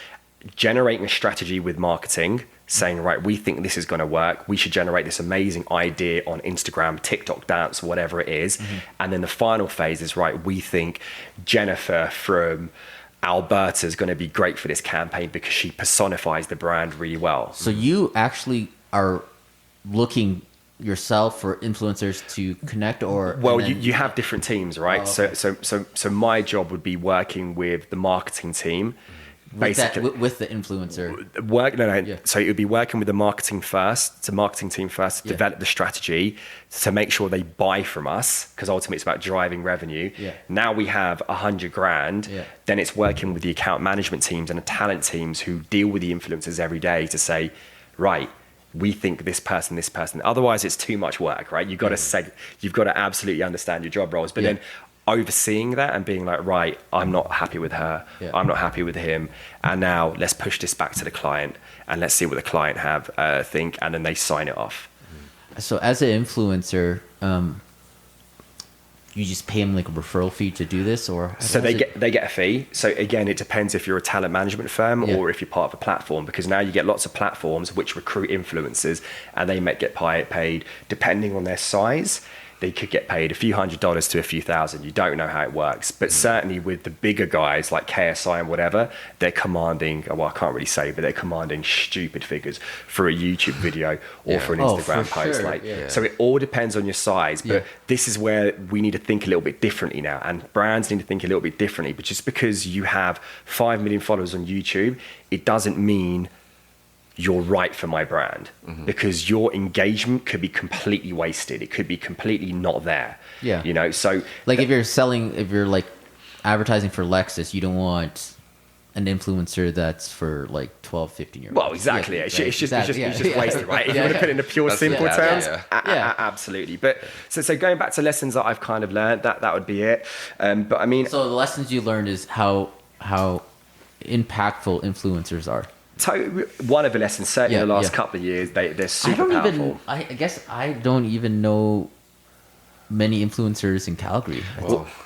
generating a strategy with marketing, saying, right, we think this is going to work. We should generate this amazing idea on Instagram, TikTok dance, whatever it is. And then the final phase is, right, we think Jennifer from Alberta is going to be great for this campaign because she personifies the brand really well. So you actually are looking yourself for influencers to connect, or you have different teams, right? Oh, okay. So my job would be working with the marketing team, basically with the influencer. So it would be working with the marketing team first to develop the strategy to make sure they buy from us, because ultimately it's about driving revenue. Now we have $100,000. Then it's working with the account management teams and the talent teams who deal with the influencers every day to say, right, we think this person. Otherwise, it's too much work, right? You've got to absolutely understand your job roles. But then overseeing that and being like, right, I'm not happy with her. I'm not happy with him. And now let's push this back to the client and let's see what the client think. And then they sign it off. So as an influencer, you just pay them like a referral fee to do this, or so they get a fee. So again, it depends if you're a talent management firm or if you're part of a platform, because now you get lots of platforms which recruit influencers and they might get paid depending on their size. They could get paid a few $100s to a few thousand. You don't know how it works. But certainly with the bigger guys like KSI and whatever, they're commanding, well, I can't really say, but they're commanding stupid figures for a YouTube video or for an Instagram post. Sure. So it all depends on your size. But this is where we need to think a little bit differently now. And brands need to think a little bit differently. But just because you have 5 million followers on YouTube, it doesn't mean you're right for my brand, because your engagement could be completely wasted. It could be completely not there. You know, so like if you're like advertising for Lexus, you don't want an influencer that's for like 12, 15 year olds. Well, exactly. It's just wasted, right? If you want to put it into pure simple terms, absolutely. But so going back to lessons that I've kind of learned, that would be it. But I mean, so the lessons you learned is how impactful influencers are. One of the lessons, certainly in the last couple of years, they're super powerful. I guess I don't even know many influencers in Calgary.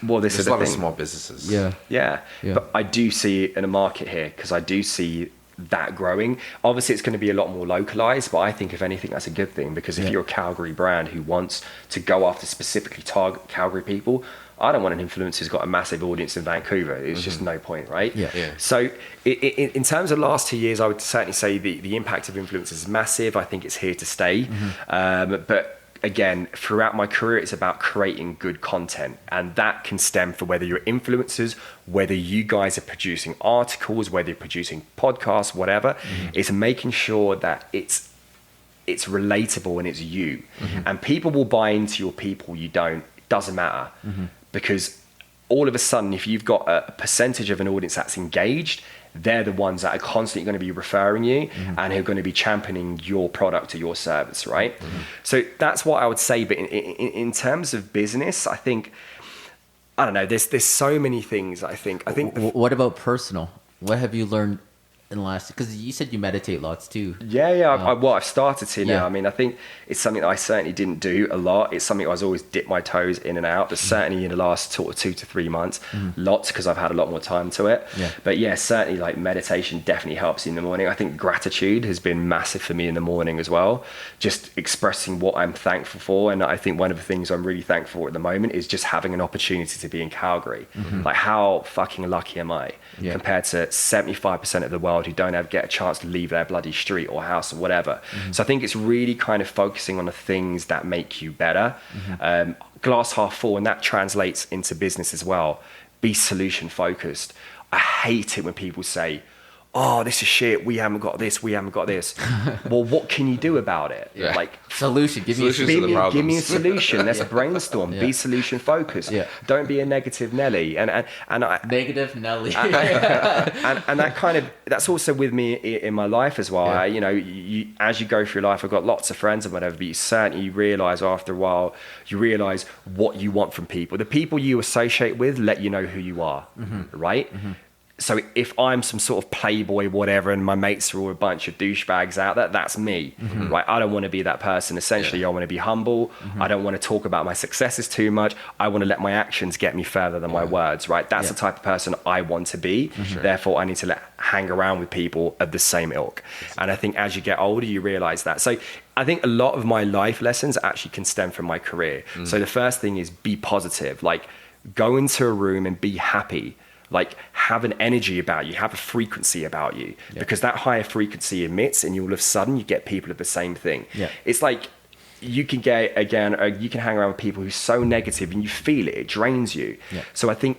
Well, this is a lot of small businesses. Yeah. But I do see it in a market here, because I do see that growing. Obviously, it's going to be a lot more localized, but I think if anything, that's a good thing, because if you're a Calgary brand who wants to go after specifically target Calgary people, I don't want an influencer who's got a massive audience in Vancouver. It's just no point, right? So in terms of last 2 years, I would certainly say the impact of influencers is massive. I think it's here to stay. But again, throughout my career, it's about creating good content. And that can stem from whether you're influencers, whether you guys are producing articles, whether you're producing podcasts, whatever. It's making sure that it's relatable and it's you. And people will buy into your people, you don't. It doesn't matter. Because all of a sudden, if you've got a percentage of an audience that's engaged, they're the ones that are constantly going to be referring you and who are going to be championing your product or your service, right? So that's what I would say. But in terms of business, I think, I don't know, there's so many things, I think. What about personal? What have you learned in the last, because you said you meditate lots too. I've started to now. Yeah. I mean, I think it's something that I certainly didn't do a lot. It's something I was always dip my toes in and out, but certainly in the last sort of 2 to 3 months, lots, because I've had a lot more time to it. But yeah, certainly like meditation definitely helps in the morning. I think gratitude has been massive for me in the morning as well, just expressing what I'm thankful for. And I think one of the things I'm really thankful for at the moment is just having an opportunity to be in Calgary. Like, how fucking lucky am I compared to 75% of the world who don't ever get a chance to leave their bloody street or house or whatever. So I think it's really kind of focusing on the things that make you better. Glass half full, and that translates into business as well. Be solution focused. I hate it when people say, oh, this is shit, we haven't got this. Well, what can you do about it? Like, solution, give me a solution. Let's brainstorm. Be solution focused. Don't be a negative Nelly. And negative Nelly. and that kind of, that's also with me in my life as well. You as you go through life, I've got lots of friends and whatever, but you certainly realize after a while, you realize what you want from people. The people you associate with let you know who you are, right? So if I'm some sort of playboy, whatever, and my mates are all a bunch of douchebags out there, that's me, right? I don't want to be that person. Essentially, I want to be humble. I don't want to talk about my successes too much. I want to let my actions get me further than my words, right? That's the type of person I want to be. Therefore, I need to hang around with people of the same ilk. And I think as you get older, you realize that. So I think a lot of my life lessons actually can stem from my career. So the first thing is be positive. Like, go into a room and be happy. Like, have an energy about you, have a frequency about you, because that higher frequency emits, and all of a sudden you get people of the same thing. It's like, you can get, you can hang around with people who's so negative and you feel it drains you. So I think,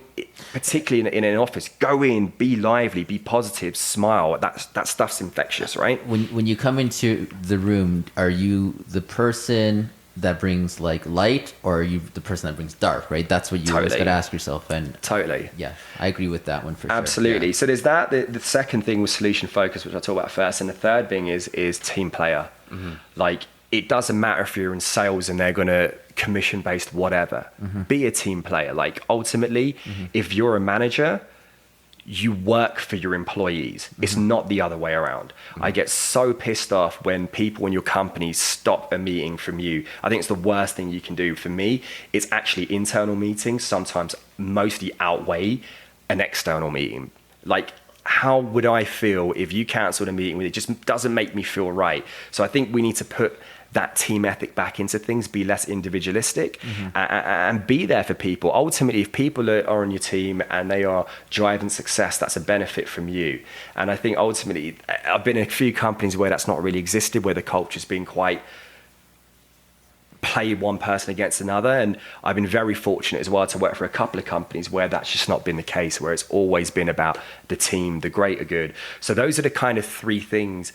particularly in an office, go in, be lively, be positive, smile. That stuff's infectious, right? When you come into the room, are you the person that brings like light, or are you the person that brings dark, right? That's what you always got to ask yourself. And I agree with that one for sure. Absolutely. So there's that. The second thing was solution focus, which I'll talk about first, and the third thing is team player. Like, it doesn't matter if you're in sales and they're going to commission based whatever. Be a team player. Like, ultimately, if you're a manager, you work for your employees. It's not the other way around. I get so pissed off when people in your company stop a meeting from you. I think it's the worst thing you can do. For me, it's actually internal meetings sometimes mostly outweigh an external meeting. Like, how would I feel if you cancelled a meeting with it? Just doesn't make me feel right. So I think we need to put that team ethic back into things, be less individualistic, and be there for people. Ultimately, if people are on your team and they are driving success, that's a benefit from you. And I think ultimately, I've been in a few companies where that's not really existed, where the culture's been quite play one person against another. And I've been very fortunate as well to work for a couple of companies where that's just not been the case, where it's always been about the team, the greater good. So those are the kind of three things,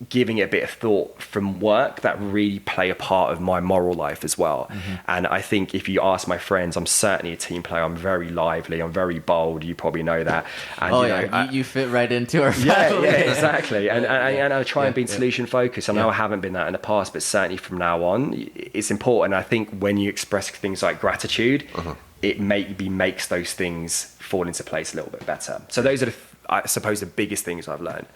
giving it a bit of thought from work, that really play a part of my moral life as well. And I think if you ask my friends, I'm certainly a team player. I'm very lively. I'm very bold. You probably know that. And, you fit right into our family. Exactly. And I try and be solution focused. I know I haven't been that in the past, but certainly from now on, it's important. I think when you express things like gratitude, it maybe makes those things fall into place a little bit better. So those are I suppose the biggest things I've learned.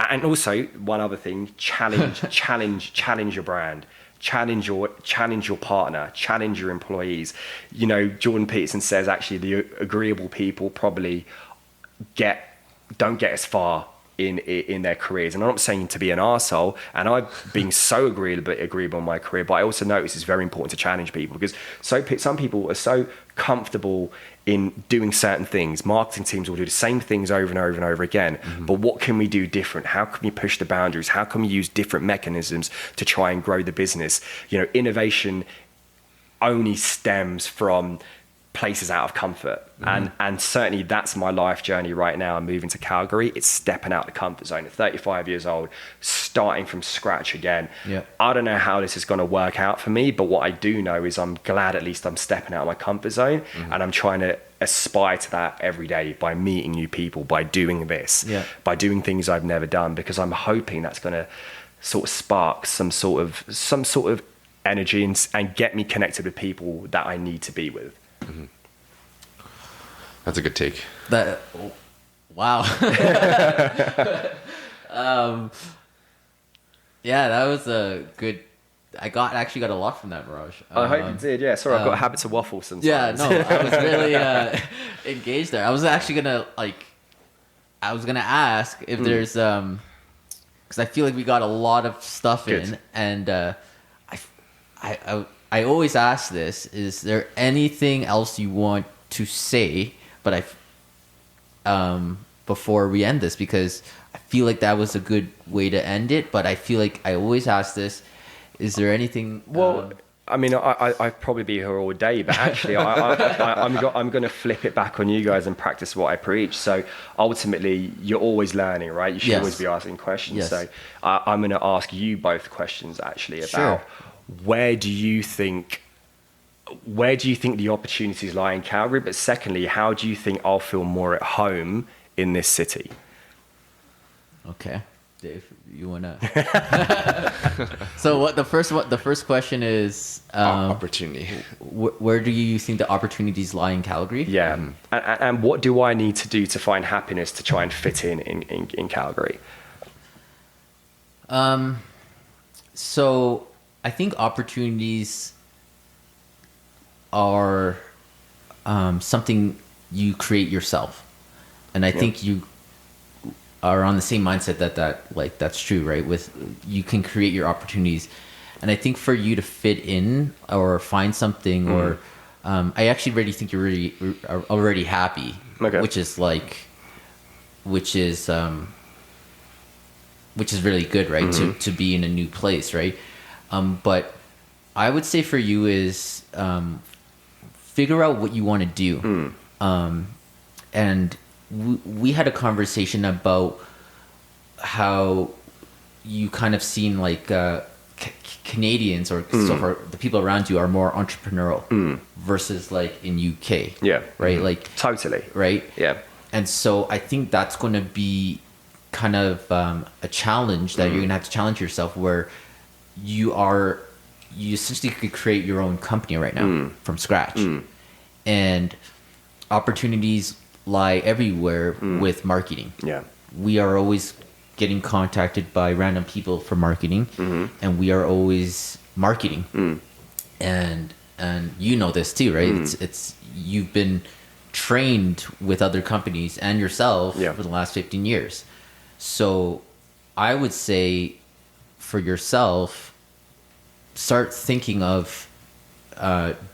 And also one other thing, challenge your brand, challenge your partner, challenge your employees. You know, Jordan Peterson says actually the agreeable people probably don't get as far in their careers. And I'm not saying to be an arsehole, and I've been so agreeable in my career, but I also notice it's very important to challenge people, because some people are so comfortable in doing certain things. Marketing teams will do the same things over and over and over again. But what can we do different? How can we push the boundaries? How can we use different mechanisms to try and grow the business? Innovation only stems from places out of comfort. And certainly that's my life journey right now. I'm moving to Calgary. It's stepping out the comfort zone at 35 years old, starting from scratch again. I don't know how this is going to work out for me, but what I do know is I'm glad at least I'm stepping out of my comfort zone, and I'm trying to aspire to that every day by meeting new people, by doing this, by doing things I've never done, because I'm hoping that's going to sort of spark some sort of energy and get me connected with people that I need to be with. That's a good take. Wow. Yeah, that was a good. I actually got a lot from that, Miraj. I hope you did. Yeah, sorry, I've got a habit to waffle sometimes. Yeah, no, I was really engaged there. I was actually gonna ask if there's because I feel like we got a lot of stuff in, and I always ask this: is there anything else you want to say? But before we end this, because I feel like that was a good way to end it. But I feel like I always ask this: is there anything? Well, I mean, I'd probably be here all day, but actually, I'm going to flip it back on you guys and practice what I preach. So ultimately, you're always learning, right? You should always be asking questions. So I'm going to ask you both questions actually about where do you think the opportunities lie in Calgary? But secondly, how do you think I'll feel more at home in this city? Okay, Dave, you wanna? So the first question is opportunity. Where do you think the opportunities lie in Calgary? Yeah, and what do I need to do to find happiness to try and fit in Calgary? So I think opportunities are something you create yourself, and I think you are on the same mindset that's true, right? With you can create your opportunities, and I think for you to fit in or find something, or I actually really think you're already happy, which is really good, right? To be in a new place, right? But I would say for you is figure out what you want to do. And we had a conversation about how you kind of seen like Canadians or so far the people around you are more entrepreneurial versus like in UK. Yeah. Right. Like totally. Right. Yeah. And so I think that's going to be kind of a challenge that you're going to have to challenge yourself, where you essentially could create your own company right now from scratch. And opportunities lie everywhere with marketing. Yeah. We are always getting contacted by random people for marketing, and we are always marketing. And you know this too, right? It's you've been trained with other companies and yourself for the last 15 years. So I would say for yourself, start thinking of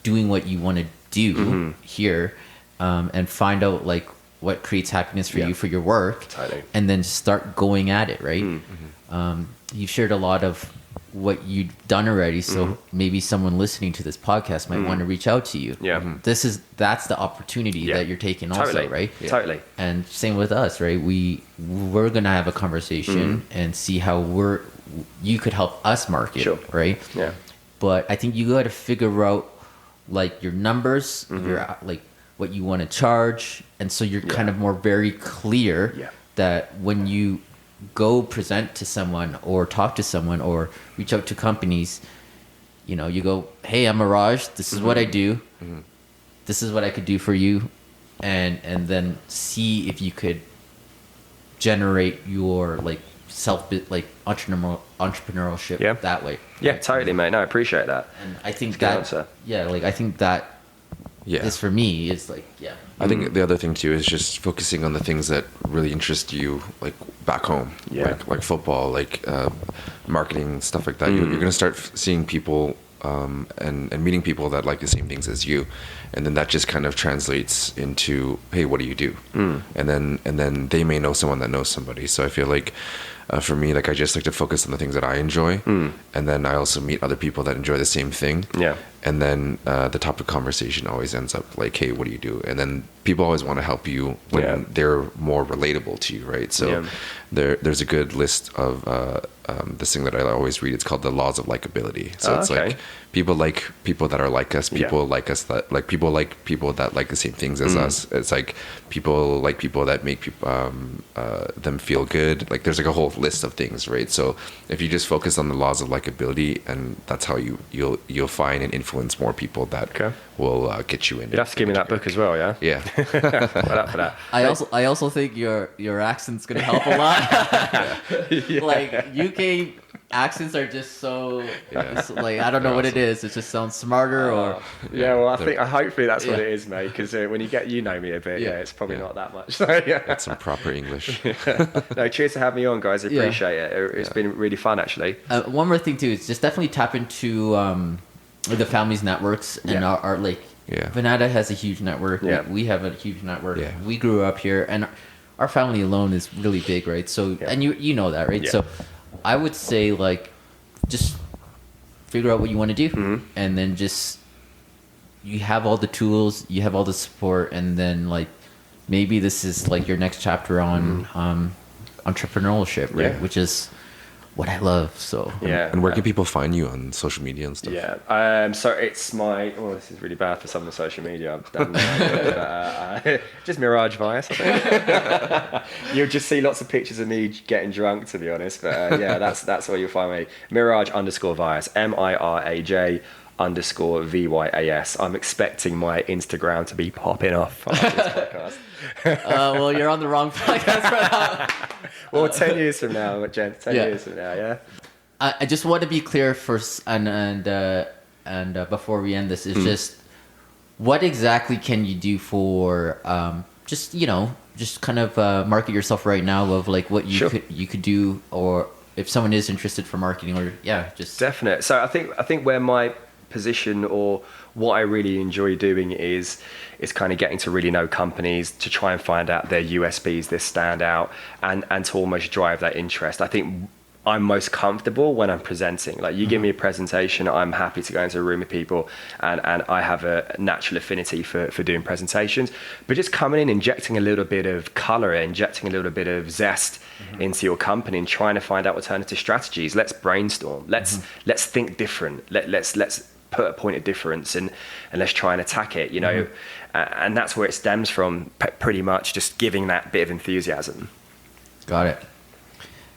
doing what you want to do here, and find out like what creates happiness for you for your work, and then start going at it, right? You've shared a lot of what you've done already, so maybe someone listening to this podcast might want to reach out to you. That's the opportunity that you're taking also, right? Totally. And same with us, right? We're gonna have a conversation and see how you could help us market, right? Yeah. But I think you got to figure out like your numbers, your like what you want to charge, and so you're kind of more very clear that when you go present to someone or talk to someone or reach out to companies, you know, you go, hey, I'm Miraj, this is what I do, this is what I could do for you, and then see if you could generate your like entrepreneurship that way. Yeah, totally, mate. No, I appreciate that. And I think that, I think that Yeah. is for me. It's like, yeah. I think the other thing too is just focusing on the things that really interest you, like back home, like football, like marketing, stuff like that. You're going to start seeing people and meeting people that like the same things as you, and then that just kind of translates into, hey, what do you do? And then they may know someone that knows somebody. So I feel like for me, like I just like to focus on the things that I enjoy, and then I also meet other people that enjoy the same thing. Yeah. And then the topic of conversation always ends up like, hey, what do you do? And then people always want to help you when they're more relatable to you, right? So there's a good list of this thing that I always read. It's called the laws of likability. So it's like people like people that are like us. People like us that like people that like the same things as us. It's like people like people that make people them feel good. Like there's like a whole list of things, right? So if you just focus on the laws of likability, and that's how you'll find and influence more people that will get you in. You'd have to give me that book as well, yeah? Yeah. Right up for that. I also think your accent's gonna help a lot. Like UK accents are just so like, I don't know what it is. It just sounds smarter or well, I think hopefully that's what it is, mate. Because when you know me a bit, it's probably not that much. So, That's some proper English. No, cheers to having me on, guys. I appreciate it. It's been really fun, actually. One more thing too is just definitely tap into the family's networks and our like. Venada has a huge network. We have a huge network. We grew up here, and our family alone is really big, right? So and you know that, right? So I would say like just figure out what you want to do, and then just you have all the tools, you have all the support, and then like maybe this is like your next chapter on entrepreneurship, right? Which is what I love. So and where can people find you on social media and stuff? So it's this is really bad for some of the social media I've done. Just Miraj Vyas, I think. You'll just see lots of pictures of me getting drunk, to be honest. But that's where you'll find me. Miraj_Vyas, MIRJ_VYAS. I'm expecting my Instagram to be popping off after this podcast. Well, you're on the wrong podcast for that. Well, 10 years from now, Jen. 10 years from now, I just want to be clear first, and before we end this, is just what exactly can you do for just kind of market yourself right now of like what you could do, or if someone is interested for marketing, or just definite. So I think where my position or what I really enjoy doing is kind of getting to really know companies, to try and find out their USPs, their standout, and to almost drive that interest. I think I'm most comfortable when I'm presenting. Like you give me a presentation, I'm happy to go into a room with people, and I have a natural affinity for doing presentations. But just coming in, injecting a little bit of color, injecting a little bit of zest into your company, and trying to find out alternative strategies. Let's brainstorm. Let's think different. Let's put a point of difference, and let's try and attack it. And that's where it stems from. Pretty much just giving that bit of enthusiasm. Got it.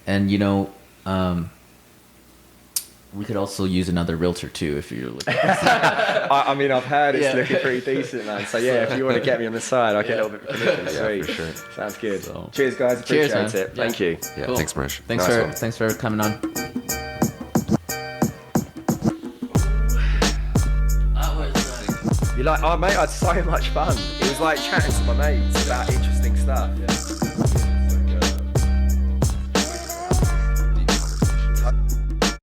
And we could also use another realtor too if you're looking. I mean, I've heard it's looking pretty decent, man. So if you want to get me on the side, I'll get a little bit of commission. Sweet. For sure. Sounds good. So, cheers, guys. Appreciate it. Thank you. Yeah, cool. Thanks, Miraj. Thanks for coming on. You're like, oh mate, I had so much fun. It was like chatting to my mates about interesting stuff.